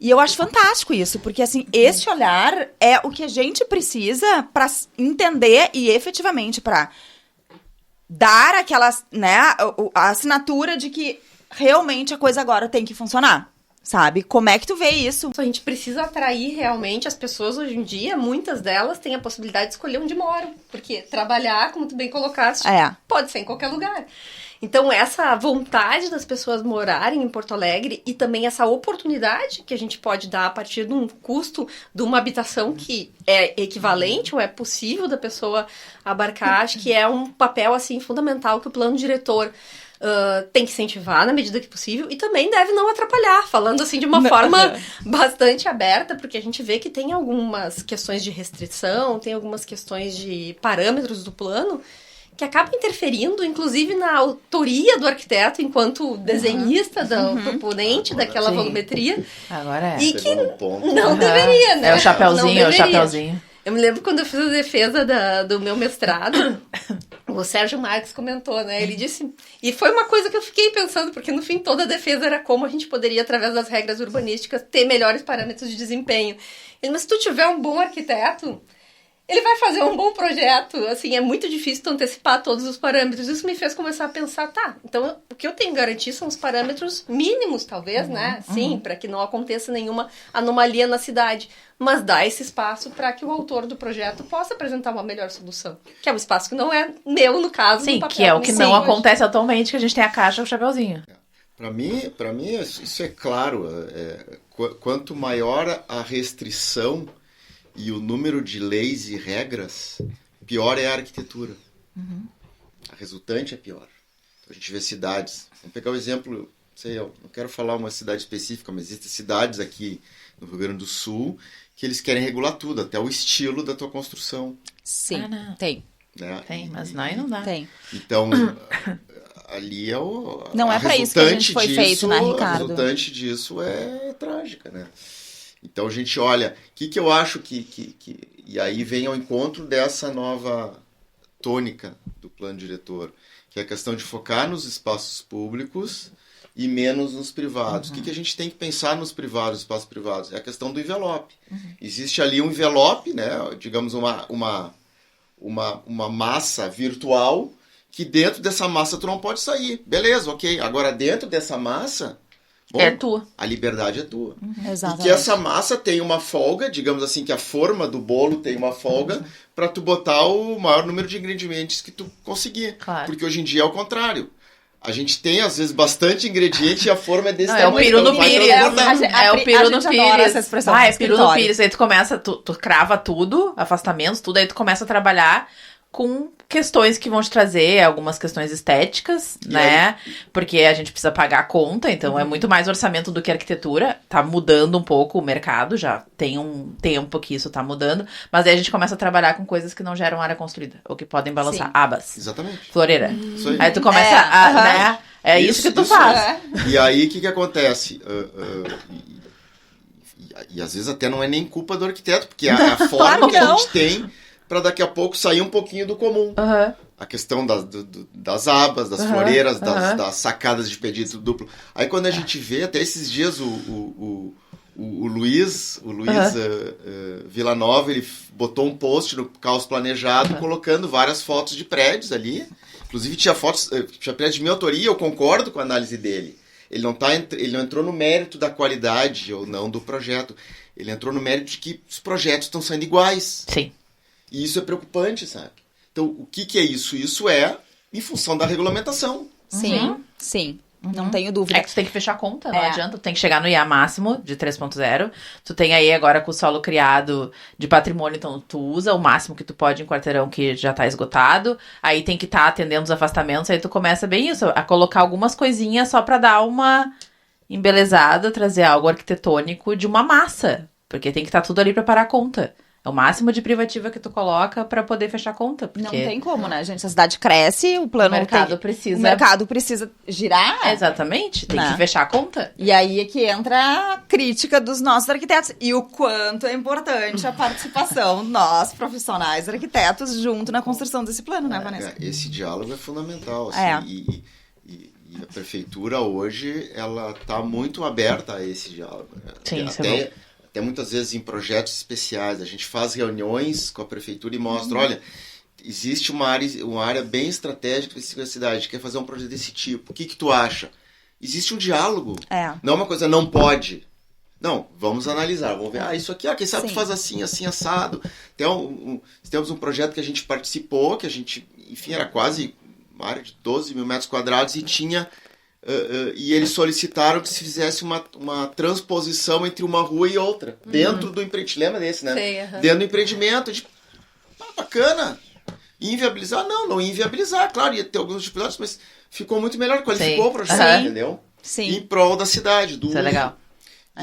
E eu acho fantástico isso, porque, assim, esse olhar é o que a gente precisa para entender e, efetivamente, para dar aquela, né, a assinatura de que realmente a coisa agora tem que funcionar, sabe? Como é que tu vê isso? A gente precisa atrair realmente as pessoas hoje em dia, muitas delas têm a possibilidade de escolher onde moram, porque trabalhar, como tu bem colocaste, pode ser em qualquer lugar. Então, essa vontade das pessoas morarem em Porto Alegre e também essa oportunidade que a gente pode dar a partir de um custo de uma habitação que é equivalente ou é possível da pessoa abarcar, acho que é um papel, assim, fundamental que o plano diretor tem que incentivar na medida que possível e também deve não atrapalhar, falando assim de uma forma bastante aberta, porque a gente vê que tem algumas questões de restrição, tem algumas questões de parâmetros do plano que acaba interferindo, inclusive, na autoria do arquiteto enquanto desenhista, do proponente daquela volumetria. Agora é. E que não deveria, né? É o chapeuzinho, Eu me lembro quando eu fiz a defesa do meu mestrado, o Sérgio Marques comentou, né? Ele disse... E foi uma coisa que eu fiquei pensando, porque no fim toda a defesa era como a gente poderia, através das regras urbanísticas, ter melhores parâmetros de desempenho. Ele, mas se tu tiver um bom arquiteto... ele vai fazer um bom projeto, assim, é muito difícil tu antecipar todos os parâmetros. Isso me fez começar a pensar, então o que eu tenho que garantir são os parâmetros mínimos, talvez, né? Sim, para que não aconteça nenhuma anomalia na cidade. Mas dá esse espaço para que o autor do projeto possa apresentar uma melhor solução. Que é um espaço que não é meu, no caso. Sim, que é o que não acontece atualmente, que a gente tem a caixa e o chapeuzinho. Para mim, isso é claro. Quanto maior a restrição e o número de leis e regras, pior é a arquitetura. A resultante é pior. Então, a gente vê cidades. Vamos pegar o exemplo, eu não quero falar uma cidade específica, mas existem cidades aqui no Rio Grande do Sul que eles querem regular tudo, até o estilo da tua construção. Sim, tem. Né? Tem, mas não dá. Tem. Então, ali é o... Não é para isso que a gente foi feito, né, Ricardo? A resultante disso é trágica, né? Então a gente olha, o que eu acho que... E aí vem ao encontro dessa nova tônica do plano diretor, que é a questão de focar nos espaços públicos e menos nos privados. O que a gente tem que pensar nos privados, espaços privados? É a questão do envelope. Existe ali um envelope, né? Digamos uma massa virtual, que dentro dessa massa tu não pode sair. Beleza, ok. Agora dentro dessa massa... Bom, é tua. A liberdade é tua. Exatamente. E que essa massa tem uma folga, digamos assim, que a forma do bolo tem uma folga para tu botar o maior número de ingredientes que tu conseguir. Claro. Porque hoje em dia é o contrário. A gente tem, às vezes, bastante ingrediente e a forma é desse tamanho. É o peru no pires. É o peru no pires. Essa expressão é peru no pires. Aí tu começa, tu crava tudo, afastamentos, tudo, aí tu começa a trabalhar com questões que vão te trazer algumas questões estéticas, né? Porque a gente precisa pagar a conta, então é muito mais orçamento do que arquitetura. Tá mudando um pouco o mercado, já tem um tempo que isso tá mudando. Mas aí a gente começa a trabalhar com coisas que não geram área construída, ou que podem balançar. Sim. Abas. Exatamente. Floreira. Isso aí. Aí tu começa a, né? É isso que tu faz. E aí, o que acontece? E às vezes até não é nem culpa do arquiteto, porque é a forma que a gente tem para daqui a pouco sair um pouquinho do comum. A questão das abas, das floreiras, das sacadas de pedido duplo. Aí quando a gente vê, até esses dias o O Luiz Villanova, ele botou um post no Caos Planejado colocando várias fotos de prédios ali. Inclusive tinha prédios de minha autoria, eu concordo com a análise dele. Ele não entrou no mérito da qualidade ou não do projeto. Ele entrou no mérito de que os projetos estão sendo iguais. Sim. E isso é preocupante, sabe? Então, o que é isso? Isso é em função da regulamentação. Sim, sim. Não tenho dúvida. É que tu tem que fechar a conta, não adianta. Tu tem que chegar no IA máximo de 3.0. Tu tem aí agora com o solo criado de patrimônio, então tu usa o máximo que tu pode em quarteirão que já tá esgotado. Aí tem que estar atendendo os afastamentos, aí tu começa bem isso, a colocar algumas coisinhas só pra dar uma embelezada, trazer algo arquitetônico de uma massa. Porque tem que estar tudo ali pra parar a conta. É o máximo de privativa que tu coloca pra poder fechar a conta. Porque Não tem como, né, gente? A cidade cresce, o plano o mercado precisa girar. Exatamente, tem que fechar a conta. E aí é que entra a crítica dos nossos arquitetos. E o quanto é importante a participação nós, profissionais arquitetos, junto na construção desse plano, né, Vanessa? Esse diálogo é fundamental, assim, e a prefeitura hoje, ela está muito aberta a esse diálogo. Sim, isso é bom. Até muitas vezes em projetos especiais, a gente faz reuniões com a prefeitura e mostra, olha, existe uma área bem estratégica da cidade, quer fazer um projeto desse tipo, o que tu acha? Existe um diálogo, não é uma coisa, não pode. Não, vamos analisar, vamos ver, isso aqui, quem sabe tu faz assim, assim, assado. Temos um projeto que a gente participou, que a gente, enfim, era quase uma área de 12 mil metros quadrados e tinha... e eles solicitaram que se fizesse uma transposição entre uma rua e outra, dentro do empreendimento. Lembra desse, né? Sei, dentro do empreendimento. Bacana. Inviabilizar? Não inviabilizar. Claro, ia ter alguns dificuldades, mas ficou muito melhor, qualificou o projeto, entendeu? Sim. Em prol da cidade. Isso é legal.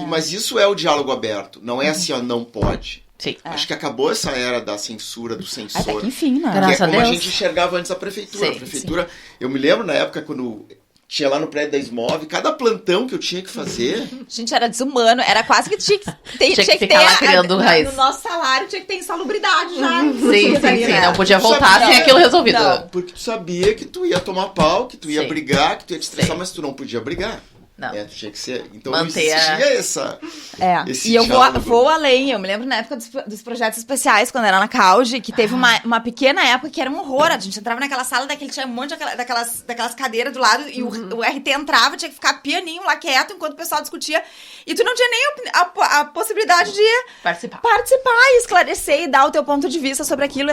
Mas isso é o diálogo aberto. Não é assim, não pode. Sim. Acho que acabou essa era da censura, do censor. Até que enfim, né? Graças que é como a Deus. a gente enxergava antes a prefeitura. Sim, A prefeitura, eu me lembro na época quando tinha lá no prédio da Smov, cada plantão que eu tinha que fazer. Gente, era desumano, era quase que tinha que ficar lá criando raiz. No nosso salário tinha que ter insalubridade já. Sim. Né? Não podia voltar sem aquilo resolvido. Não. Porque tu sabia que tu ia tomar pau, que tu ia Sim. brigar, que tu ia te estressar, Sim. mas tu não podia brigar. Não. Tu tinha que ser. Então Manter não existia esse E eu diálogo. vou além. Eu me lembro na época dos projetos especiais, quando era na Cauge, que teve uma pequena época que era um horror. A gente entrava naquela sala, tinha um monte daquelas cadeiras do lado, e o RT entrava, tinha que ficar pianinho lá quieto, enquanto o pessoal discutia. E tu não tinha nem a possibilidade de Participar e esclarecer e dar o teu ponto de vista sobre aquilo.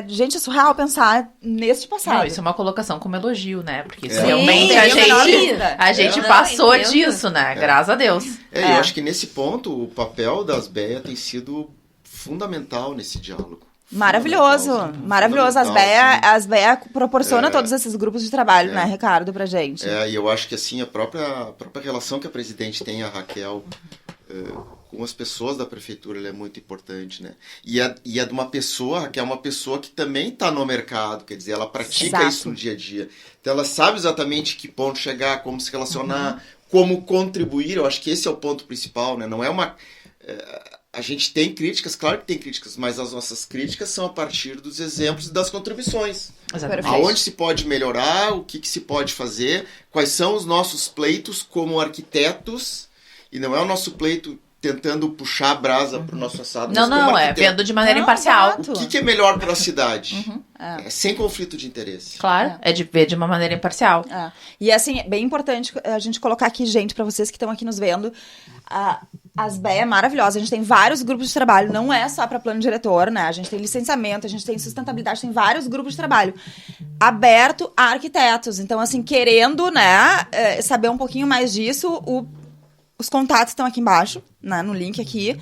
Gente, é surreal pensar neste passado. Não, isso é uma colocação como elogio, né? Porque isso Sim, realmente tem a menor dúvida. a gente Não, passou entendo. disso, né? Graças a Deus. Eu acho que nesse ponto o papel das BEA tem sido fundamental nesse diálogo. Maravilhoso, maravilhoso. Fundamental, As BEA proporcionam todos esses grupos de trabalho, né, Ricardo, pra gente. E eu acho que assim, a própria relação que a presidente tem, a Raquel, com as pessoas da prefeitura, ela é muito importante, né? E é de uma pessoa, a Raquel é uma pessoa que também está no mercado, quer dizer, ela pratica isso no dia a dia. Então ela sabe exatamente que ponto chegar, como se relacionar, como contribuir. Eu acho que esse é o ponto principal, né? Não é uma... A gente tem críticas, claro que tem críticas, mas as nossas críticas são a partir dos exemplos e das contribuições. Exatamente. Aonde se pode melhorar, o que se pode fazer, quais são os nossos pleitos como arquitetos, e não é o nosso pleito tentando puxar a brasa para o nosso assado. Não, vendo de maneira imparcial. Exato. O que é melhor para a cidade? Sem conflito de interesse. Claro, é de ver de uma maneira imparcial. E assim, é bem importante a gente colocar aqui, gente, pra vocês que estão aqui nos vendo, as BEA é maravilhosa, a gente tem vários grupos de trabalho, não é só para plano diretor, né? A gente tem licenciamento, a gente tem sustentabilidade, tem vários grupos de trabalho aberto a arquitetos. Então, assim, querendo, né, saber um pouquinho mais disso, os contatos estão aqui embaixo, né, no link aqui.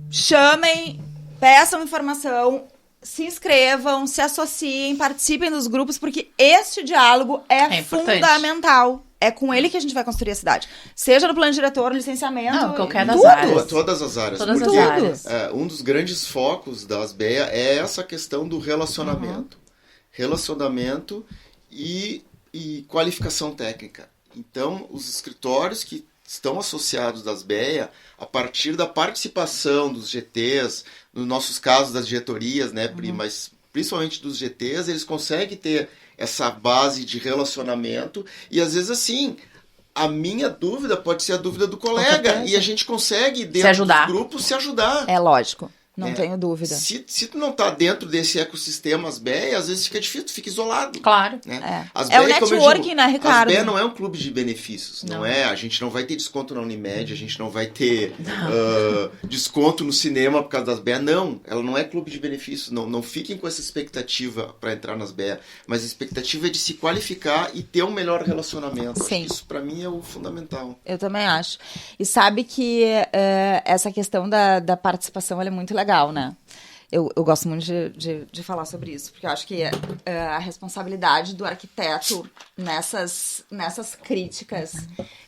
Chamem, peçam informação, se inscrevam, se associem, participem dos grupos, porque este diálogo é fundamental. É com ele que a gente vai construir a cidade. Seja no plano diretor, no licenciamento, qualquer das áreas. Todas as áreas. Todas porque as áreas. Um dos grandes focos das BEA é essa questão do relacionamento. Relacionamento e qualificação técnica. Então, os escritórios que estão associados das BEA, a partir da participação dos GTs, nos nossos casos das diretorias, né, mas principalmente dos GTs, eles conseguem ter essa base de relacionamento e às vezes assim, a minha dúvida pode ser a dúvida do colega. E a gente consegue, dentro Se ajudar. dos grupos, se ajudar. É lógico. Não tenho dúvida. Se tu não tá dentro desse ecossistema ASBEA, às vezes fica difícil, tu fica isolado. Claro. Né? É o como eu networking, digo, né, Ricardo? ASBEA não é um clube de benefícios, não é? A gente não vai ter desconto na Unimed, a gente não vai ter desconto no cinema por causa das ASBEA. Não, ela não é clube de benefícios. Não fiquem com essa expectativa para entrar nas ASBEA, mas a expectativa é de se qualificar e ter um melhor relacionamento. Acho que isso para mim é o fundamental. Eu também acho. E sabe que essa questão da participação ela é muito legal, né? Eu gosto muito de falar sobre isso, porque eu acho que a responsabilidade do arquiteto nessas críticas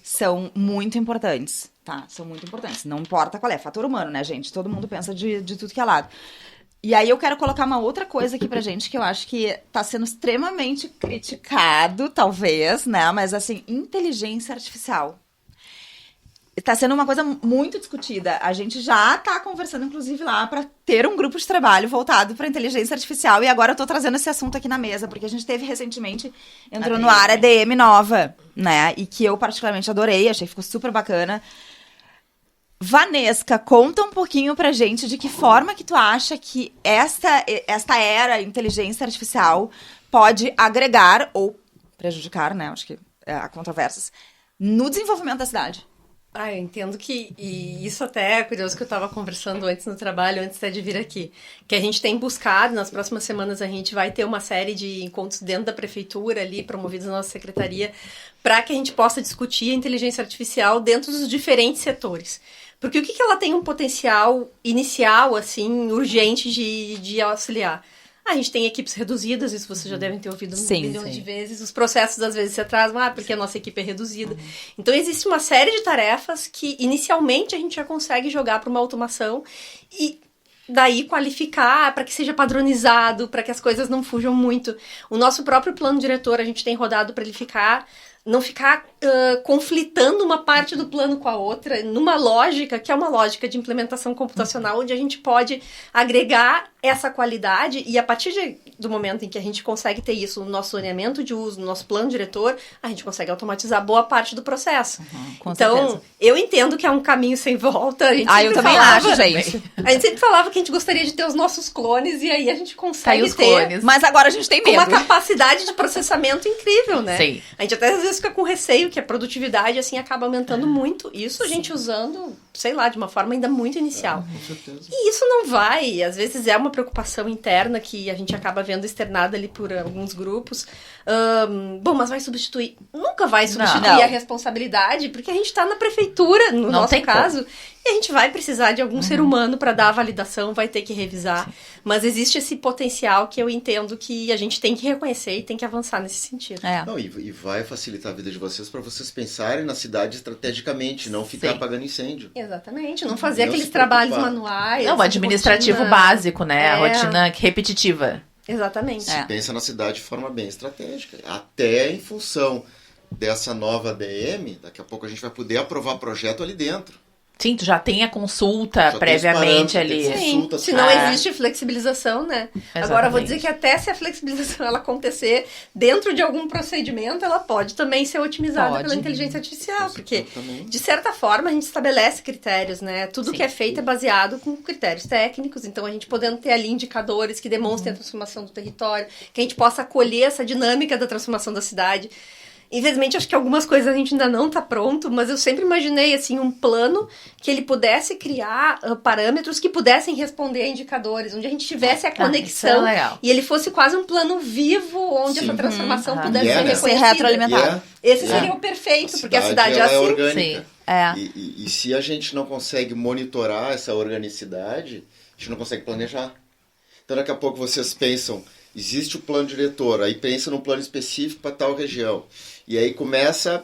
são muito importantes, tá? São muito importantes. Não importa qual é, fator humano, né, gente? Todo mundo pensa de tudo que é lado. E aí eu quero colocar uma outra coisa aqui pra gente, que eu acho que tá sendo extremamente criticado, talvez, né? Mas, assim, inteligência artificial. Tá sendo uma coisa muito discutida. A gente já tá conversando, inclusive, lá para ter um grupo de trabalho voltado para inteligência artificial. E agora eu tô trazendo esse assunto aqui na mesa, porque a gente teve recentemente, entrou no ar a DM nova, né? E que eu particularmente adorei, achei que ficou super bacana. Vanesca, conta um pouquinho pra gente de que forma que tu acha que esta era inteligência artificial pode agregar ou prejudicar, né? Acho que há controvérsias, no desenvolvimento da cidade. Eu entendo e isso até é curioso que eu estava conversando antes no trabalho, antes até de vir aqui, que a gente tem buscado, nas próximas semanas a gente vai ter uma série de encontros dentro da prefeitura ali, promovidos na nossa secretaria, para que a gente possa discutir a inteligência artificial dentro dos diferentes setores. Porque o que ela tem um potencial inicial, assim, urgente de auxiliar? A gente tem equipes reduzidas, isso vocês já devem ter ouvido milhões de vezes. Os processos, às vezes, se atrasam, porque a nossa equipe é reduzida. Então, existe uma série de tarefas que, inicialmente, a gente já consegue jogar para uma automação e daí qualificar para que seja padronizado, para que as coisas não fujam muito. O nosso próprio plano diretor, a gente tem rodado para ele não ficar conflitando uma parte do plano com a outra, numa lógica que é uma lógica de implementação computacional, onde a gente pode agregar essa qualidade e a partir do momento em que a gente consegue ter isso no nosso zoneamento de uso, no nosso plano diretor, a gente consegue automatizar boa parte do processo. Com então, certeza. Eu entendo que é um caminho sem volta. Eu também acho, gente. A gente sempre falava que a gente gostaria de ter os nossos clones e aí a gente consegue os ter. Clones. Mas agora a gente tem Com medo. uma capacidade de processamento incrível, né? Sim. A gente até às vezes fica com receio que a produtividade, assim, acaba aumentando muito. Isso a gente usando, sei lá, de uma forma ainda muito inicial. Com certeza. E isso não vai, às vezes é uma preocupação interna que a gente acaba vendo externada ali por alguns grupos. Mas vai substituir? Nunca vai substituir Não. a responsabilidade, porque a gente está na prefeitura, no Não nosso tem caso, e a gente vai precisar de algum ser humano para dar a validação, vai ter que revisar. Sim. Mas existe esse potencial que eu entendo que a gente tem que reconhecer e tem que avançar nesse sentido. Não, e vai facilitar a vida de vocês para vocês pensarem na cidade estrategicamente, não ficar apagando incêndio. Exatamente, não fazer aqueles trabalhos manuais. Não, o administrativo básico, né? A rotina repetitiva. Exatamente. Se pensa na cidade de forma bem estratégica. Até em função dessa nova ADM, daqui a pouco a gente vai poder aprovar projeto ali dentro. Sim, tu já tem a consulta previamente ali. Sim, se não existe flexibilização, né? Exatamente. Agora, vou dizer que até se a flexibilização ela acontecer dentro de algum procedimento, ela pode também ser otimizada pela inteligência artificial, porque, de certa forma, a gente estabelece critérios, né? Tudo que é feito é baseado com critérios técnicos, então a gente podendo ter ali indicadores que demonstrem a transformação do território, que a gente possa acolher essa dinâmica da transformação da cidade. Infelizmente, acho que algumas coisas a gente ainda não está pronto, mas eu sempre imaginei, assim, um plano que ele pudesse criar parâmetros que pudessem responder a indicadores, onde a gente tivesse a conexão e ele fosse quase um plano vivo, onde essa transformação pudesse ser reconhecida. Retroalimentado. Esse seria o perfeito, porque a cidade é assim. Orgânica. Sim. E se a gente não consegue monitorar essa organicidade, a gente não consegue planejar. Então, daqui a pouco vocês pensam, existe o plano diretor, aí pensa num plano específico para tal região. E aí começam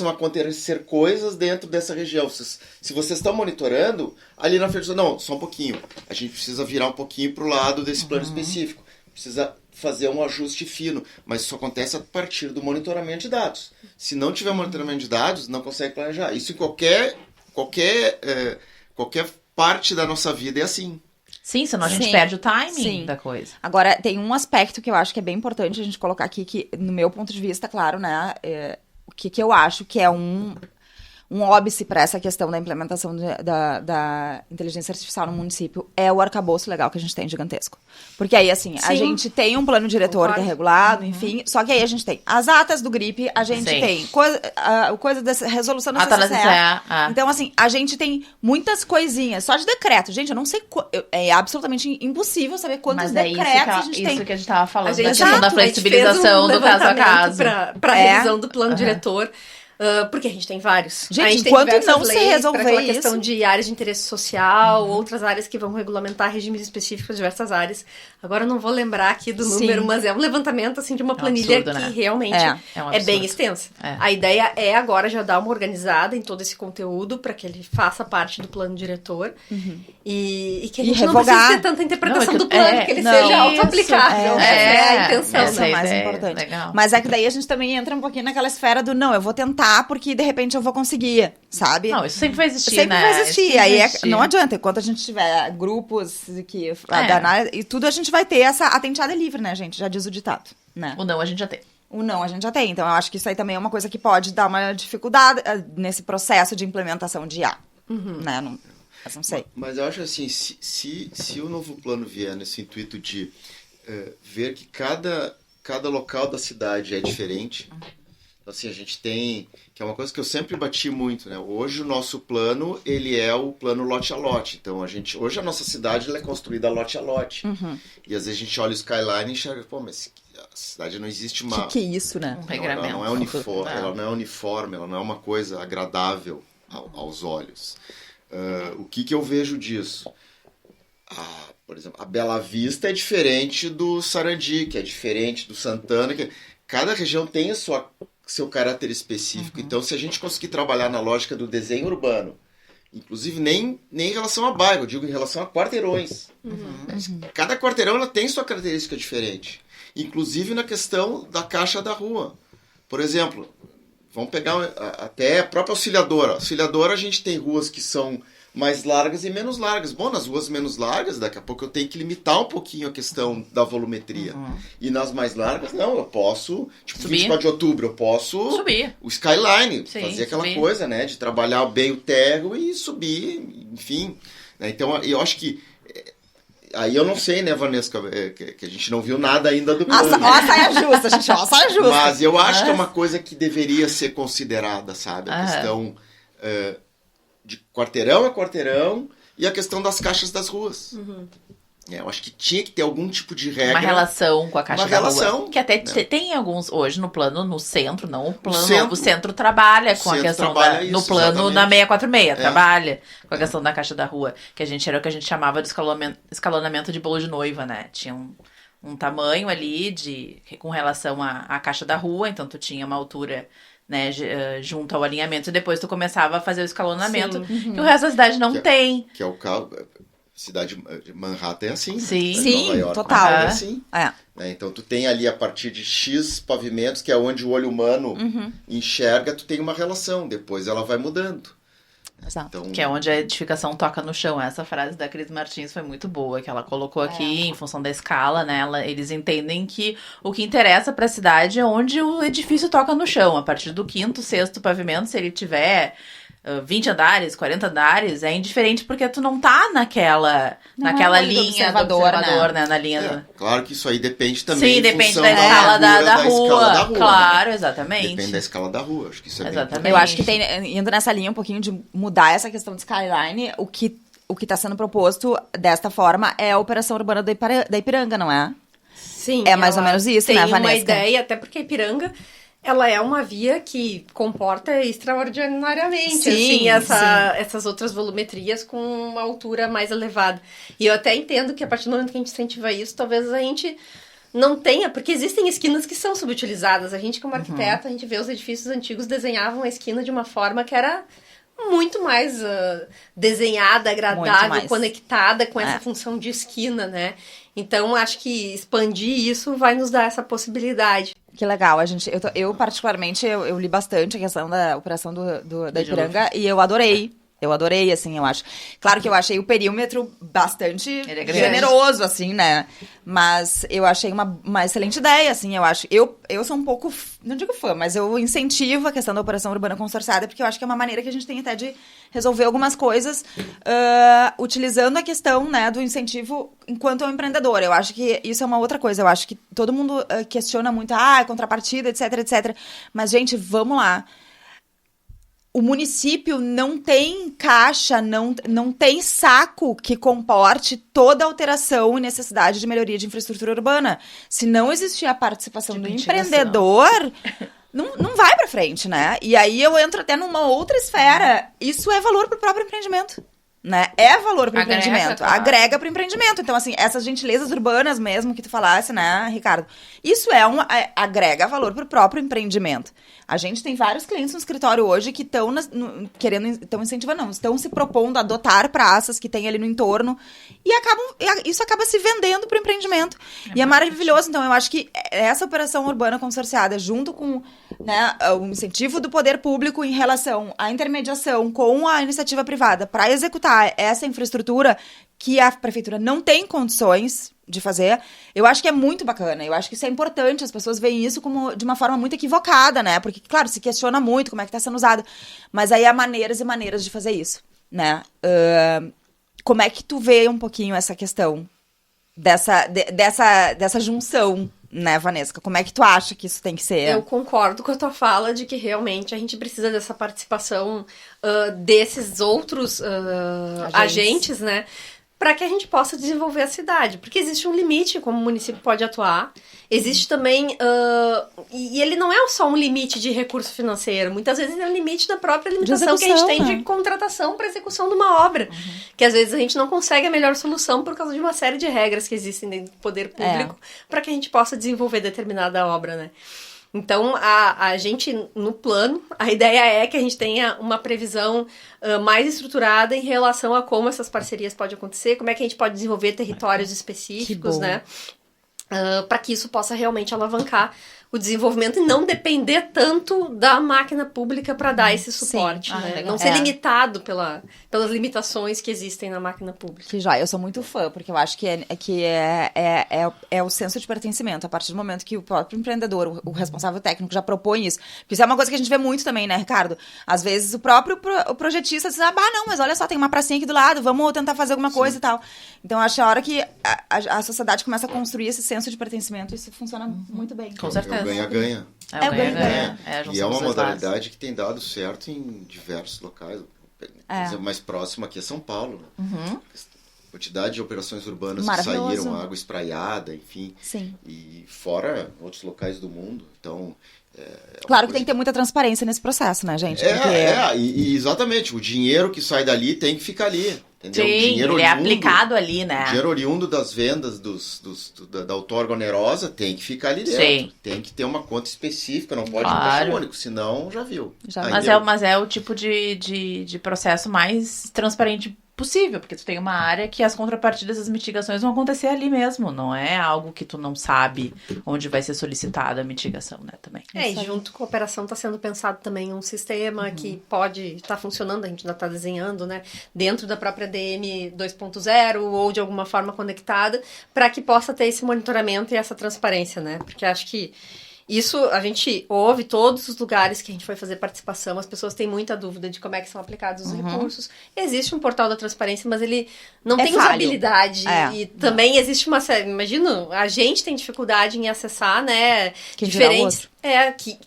a acontecer coisas dentro dessa região. Se vocês estão monitorando, ali na frente, não, só um pouquinho. A gente precisa virar um pouquinho para o lado desse plano específico. Precisa fazer um ajuste fino. Mas isso acontece a partir do monitoramento de dados. Se não tiver monitoramento de dados, não consegue planejar. Isso em qualquer parte da nossa vida é assim. Sim, senão a gente perde o timing da coisa. Agora, tem um aspecto que eu acho que é bem importante a gente colocar aqui, que no meu ponto de vista, claro, né, o que eu acho que é um óbice para essa questão da implementação da inteligência artificial no município é o arcabouço legal que a gente tem gigantesco. Porque aí, assim, a gente tem um plano diretor que é regulado, enfim, só que aí a gente tem as atas do GRIP, a gente tem coisa da resolução da CCCE. Então, assim, a gente tem muitas coisinhas, só de decreto. Gente, eu não sei, é absolutamente impossível saber quantos decretos a gente tem. Isso que a gente tava falando, a da questão da flexibilização do caso a caso. Para revisão do plano diretor. Porque a gente tem vários. Gente, a gente enquanto tem não se leis resolver aquela isso... questão de áreas de interesse social, outras áreas que vão regulamentar regimes específicos de diversas áreas. Agora eu não vou lembrar aqui do número, mas é um levantamento assim de uma planilha absurdo, que realmente é bem extensa. A ideia é agora já dar uma organizada em todo esse conteúdo para que ele faça parte do plano diretor e que a gente não precise ter tanta interpretação do plano, que ele seja auto-aplicável. É a intenção. Essa é mais importante. Legal. Mas é que daí a gente também entra um pouquinho naquela esfera do não, eu vou tentar porque de repente eu vou conseguir, sabe? Não, isso sempre vai existir, sempre né? vai existir. Aí não adianta, enquanto a gente tiver grupos que e tudo, a gente vai ter a tenteada livre, né, gente? Já diz o ditado, né? O não a gente já tem. O não a gente já tem. Então eu acho que isso aí também é uma coisa que pode dar uma dificuldade nesse processo de implementação de IA, né? Mas não sei. Mas eu acho assim, se o novo plano vier nesse intuito de ver que cada local da cidade é diferente. Assim, a gente tem, que é uma coisa que eu sempre bati muito, né? Hoje o nosso plano, ele é o plano lote a lote. Então, hoje a nossa cidade ela é construída lote a lote. E às vezes a gente olha o skyline e enxerga, pô, mas a cidade não existe uma... Que é isso, né? Ela não é uniforme, ela não é uma coisa agradável aos olhos. O que eu vejo disso? Por exemplo, a Bela Vista é diferente do Sarandi, que é diferente do Santana. Cada região tem seu caráter específico. Então, se a gente conseguir trabalhar na lógica do desenho urbano, inclusive nem em relação a bairro, eu digo em relação a quarteirões. Cada quarteirão ela tem sua característica diferente. Inclusive na questão da caixa da rua. Por exemplo, vamos pegar até a própria Auxiliadora. Auxiliadora, a gente tem ruas que são mais largas e menos largas. Bom, nas ruas menos largas, daqui a pouco eu tenho que limitar um pouquinho a questão da volumetria. E nas mais largas, não, eu posso, tipo, subir. 24 de outubro, eu posso subir o skyline, sim, fazer aquela coisa, né, de trabalhar bem o térreo e subir, enfim. Então, eu acho que aí eu não sei, né, Vanessa, que a gente não viu nada ainda do plano. Ó a saia justa, gente, ó a saia justa. Mas eu acho que é uma coisa que deveria ser considerada, sabe? A questão de quarteirão a quarteirão e a questão das caixas das ruas. Eu acho que tinha que ter algum tipo de regra. Uma relação com a caixa da rua. Que até né? tem alguns hoje no plano, no centro, não o plano. O centro trabalha com a questão no plano, exatamente. Na 646, trabalha com a questão da caixa da rua. Que era o que a gente chamava de escalonamento de bolo de noiva, né? Tinha um tamanho ali com relação à caixa da rua, então tu tinha uma altura, né, junto ao alinhamento, e depois tu começava a fazer o escalonamento, que o resto da cidade não tem. Que é o caso... Cidade de Manhattan é assim. Sim, Nova York, total. É assim. Então, tu tem ali, a partir de X pavimentos, que é onde o olho humano enxerga, tu tem uma relação. Depois ela vai mudando. Exato. Então, que é onde a edificação toca no chão. Essa frase da Cris Martins foi muito boa, que ela colocou aqui em função da escala, né? Eles entendem que o que interessa para a cidade é onde o edifício toca no chão. A partir do 5º, 6º pavimento, se ele tiver 20 andares, 40 andares, é indiferente porque tu não tá naquela linha do observador, né? Na linha Claro que isso aí depende também. Sim, depende da escala da rua. Claro, né? Exatamente. Depende da escala da rua, acho que isso é exatamente. Eu acho que indo nessa linha um pouquinho de mudar essa questão de skyline, o que está sendo proposto desta forma é a operação urbana da Ipiranga, não é? Sim. É mais ou menos isso, né, Vanessa? Tem uma ideia, até porque a Ipiranga... Ela é uma via que comporta extraordinariamente, essas outras volumetrias com uma altura mais elevada. E eu até entendo que a partir do momento que a gente incentiva isso, talvez a gente não tenha, porque existem esquinas que são subutilizadas. A gente, como arquiteto, a gente vê os edifícios antigos desenhavam a esquina de uma forma que era muito mais desenhada, agradável, conectada com essa função de esquina, né? Então, acho que expandir isso vai nos dar essa possibilidade. Que legal, eu particularmente, eu li bastante a questão da operação da Ipiranga e eu adorei Eu adorei, assim, eu acho. Claro que eu achei o perímetro bastante Ele é grande. generoso, assim, né? Mas eu achei uma excelente ideia, assim, eu acho. Eu sou um pouco, não digo fã, mas eu incentivo a questão da operação urbana consorciada, porque eu acho que é uma maneira que a gente tem até de resolver algumas coisas utilizando a questão, né, do incentivo enquanto um empreendedor. Eu acho que isso é uma outra coisa. Eu acho que todo mundo questiona muito, contrapartida, etc, etc. Mas, gente, vamos lá. O município não tem caixa, não tem saco que comporte toda alteração e necessidade de melhoria de infraestrutura urbana. Se não existir a participação do empreendedor, não vai pra frente, né? E aí eu entro até numa outra esfera. Isso é valor pro próprio empreendimento. Né? É valor para o empreendimento, agrega para o empreendimento. Então, assim, essas gentilezas urbanas mesmo que tu falasse, né, Ricardo? Isso agrega valor para o próprio empreendimento. A gente tem vários clientes no escritório hoje que estão incentivando, estão se propondo a adotar praças que tem ali no entorno e isso acaba se vendendo para o empreendimento. É maravilhoso. Então, eu acho que essa operação urbana consorciada, junto com, né, o incentivo do poder público em relação à intermediação com a iniciativa privada para executar essa infraestrutura que a prefeitura não tem condições de fazer, eu acho que é muito bacana. Eu acho que isso é importante. As pessoas veem isso como de uma forma muito equivocada, né? Porque, claro, se questiona muito como é que está sendo usado. Mas aí há maneiras e maneiras de fazer isso, né? Como é que tu vê um pouquinho essa questão dessa junção, né, Vanessa? Como é que tu acha que isso tem que ser? Eu concordo com a tua fala de que realmente a gente precisa dessa participação desses outros agentes, né? Para que a gente possa desenvolver a cidade. Porque existe um limite como o município pode atuar. Existe também... e ele não é só um limite de recurso financeiro. Muitas vezes é um limite da própria limitação que a gente tem de contratação para execução de uma obra. Que às vezes a gente não consegue a melhor solução por causa de uma série de regras que existem dentro do poder público para que a gente possa desenvolver determinada obra, né? Então, a gente, no plano, a ideia é que a gente tenha uma previsão mais estruturada em relação a como essas parcerias podem acontecer, como é que a gente pode desenvolver territórios específicos, né? Para que isso possa realmente alavancar o desenvolvimento e não depender tanto da máquina pública para dar esse suporte, né? Não ser limitado pelas limitações que existem na máquina pública. Que já, eu sou muito fã, porque eu acho que é o senso de pertencimento. A partir do momento que o próprio empreendedor, o responsável técnico já propõe isso. Porque isso é uma coisa que a gente vê muito também, né, Ricardo? Às vezes o próprio projetista diz, não, mas olha só, tem uma pracinha aqui do lado, vamos tentar fazer alguma coisa e tal. Então, acho que a hora que a sociedade começa a construir esse senso de pertencimento, isso funciona muito bem. Com certeza. É o ganha-ganha. É o ganha-ganha. E é uma modalidade que tem dado certo em diversos locais. Por exemplo, mais próximo aqui é São Paulo. Né? Quantidade de operações urbanas que saíram, água espraiada, enfim. Sim. E fora outros locais do mundo. Então... claro que tem que ter muita transparência nesse processo, né, gente? E exatamente. O dinheiro que sai dali tem que ficar ali. Entendeu? Sim, dinheiro ele é aplicado ali, né? O dinheiro oriundo das vendas da outorga onerosa tem que ficar ali dentro. Sim. Tem que ter uma conta específica, não pode ir no caixa único, senão já viu. Mas é o tipo de processo mais transparente possível, porque tu tem uma área que as contrapartidas, as mitigações vão acontecer ali mesmo, não é algo que tu não sabe onde vai ser solicitada a mitigação, né, também. E junto com a operação está sendo pensado também um sistema que pode estar funcionando, a gente ainda está desenhando, né, dentro da própria DM 2.0 ou de alguma forma conectada, para que possa ter esse monitoramento e essa transparência, né, porque acho que isso a gente ouve todos os lugares que a gente foi fazer participação, as pessoas têm muita dúvida de como é que são aplicados os recursos. Existe um portal da transparência, mas ele não tem usabilidade. E também existe uma série... Imagina, a gente tem dificuldade em acessar, né? Diferentes...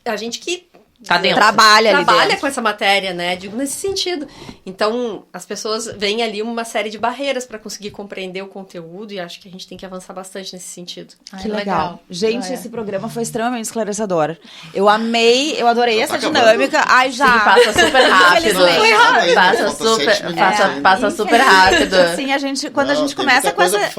a gente que trabalha com essa matéria, né? Digo nesse sentido. Então, as pessoas veem ali uma série de barreiras para conseguir compreender o conteúdo e acho que a gente tem que avançar bastante nesse sentido. Que legal. Gente, esse programa foi extremamente esclarecedor. Eu amei, eu adorei essa dinâmica. Ai, já. Sim, passa super rápido. Passa super rápido. Sim, quando a gente começa com essa...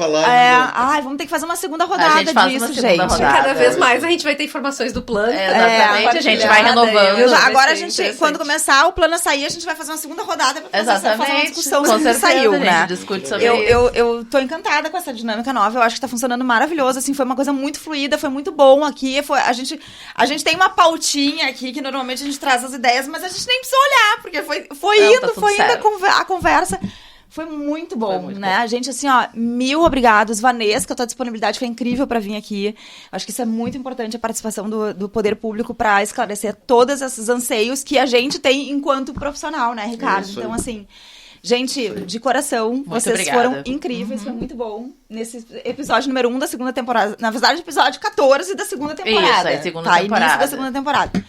vamos ter que fazer uma segunda rodada disso, gente. Cada vez mais a gente vai ter informações do plano. Exatamente, a gente vai renovando Vamos. Agora a ser gente, interessante. quando começar o plano a sair, a gente vai fazer uma segunda rodada pra fazer uma Exatamente. discussão Com sobre o que certeza, saiu, a gente né? discute sobre Eu tô encantada com essa dinâmica nova, eu acho que tá funcionando maravilhoso, assim, foi uma coisa muito fluida, foi muito bom aqui, a gente tem uma pautinha aqui, que normalmente a gente traz as ideias, mas a gente nem precisa olhar, porque foi Não, tá indo, tudo foi indo certo. a conversa. Foi muito bom, muito né? bom. A gente, assim, ó, 1000 obrigados. Vanessa, a tua disponibilidade foi incrível pra vir aqui. Acho que isso é muito importante, a participação do poder público pra esclarecer todos esses anseios que a gente tem enquanto profissional, né, Ricardo? Isso aí. Então, assim, gente, de coração, vocês obrigada. foram incríveis, foi muito bom. Nesse episódio número 1 da segunda temporada. Na verdade, episódio 14 da segunda temporada. Isso, é segunda tá? temporada. Início da segunda temporada.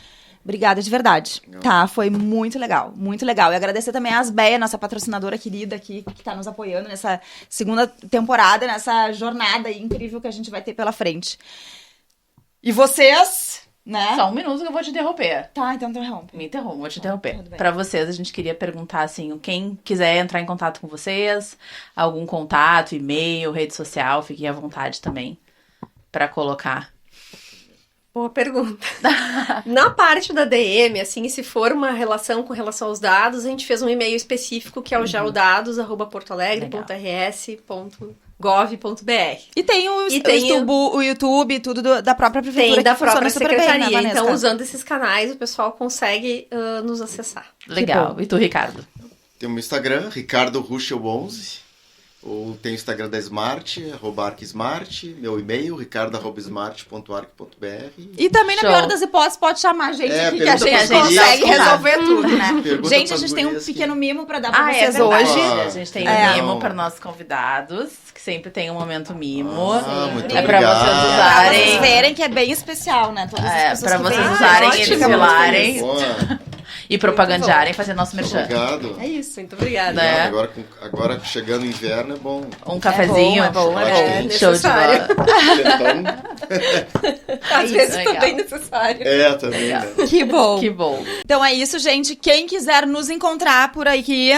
Obrigada de verdade. Tá, foi muito legal, muito legal. E agradecer também a Asbeia, nossa patrocinadora querida aqui, que tá nos apoiando nessa segunda temporada, nessa jornada aí incrível que a gente vai ter pela frente. E vocês, né? Só um minuto que eu vou te interromper. Tá, então interrompe. Me interrompo, vou te interromper. tudo bem. Pra vocês, a gente queria perguntar, assim, quem quiser entrar em contato com vocês, algum contato, e-mail, rede social, fiquem à vontade também pra colocar. Boa pergunta. Na parte da DM, assim, se for uma relação com relação aos dados, a gente fez um e-mail específico que é o jaodados@portoalegre.rs.gov.br. E tem o YouTube, tudo da própria prefeitura. Tem da que funciona própria super bem, secretaria. né, Vanessa? Então, usando esses canais, o pessoal consegue nos acessar. Legal. E tu, Ricardo? Tem o meu Instagram, Ricardo Ruschel11. Ou tem o Instagram da Smart, @arcsmart. Meu e-mail, ricardo@smart.arc.br. E também, na Show. pior das hipóteses, pode chamar a gente aqui, que a pergunta gente pras consegue gurias, resolver tudo, né? Pergunta Gente, a pras gente tem um gurias pequeno que- mimo pra dar pra É vocês verdade. hoje. A gente tem É. um mimo para nossos convidados, que sempre tem um momento mimo. Muito É pra obrigado. vocês Pra usarem. vocês verem que é bem especial, né? Todas as pessoas Pra que vocês vêm. usarem ótimo, e muito desfilarem Boa, e propagandearem, fazer nosso merchan. obrigado. É isso, muito obrigada. Né? Agora chegando o inverno é bom. Um cafezinho. É bom, é bom. Show de Necessário. bola. Às vezes legal. também necessário. Também, né? Que bom. Que bom. Então é isso, gente. Quem quiser nos encontrar por aqui,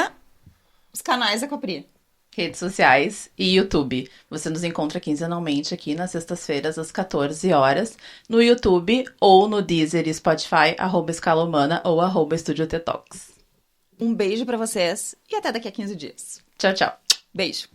os canais da Copri. Redes sociais e YouTube. Você nos encontra quinzenalmente aqui nas sextas-feiras, às 14 horas, no YouTube ou no Deezer e Spotify, @escalahumana ou @Estúdio Tetox. Um beijo pra vocês e até daqui a 15 dias. Tchau, tchau. Beijo.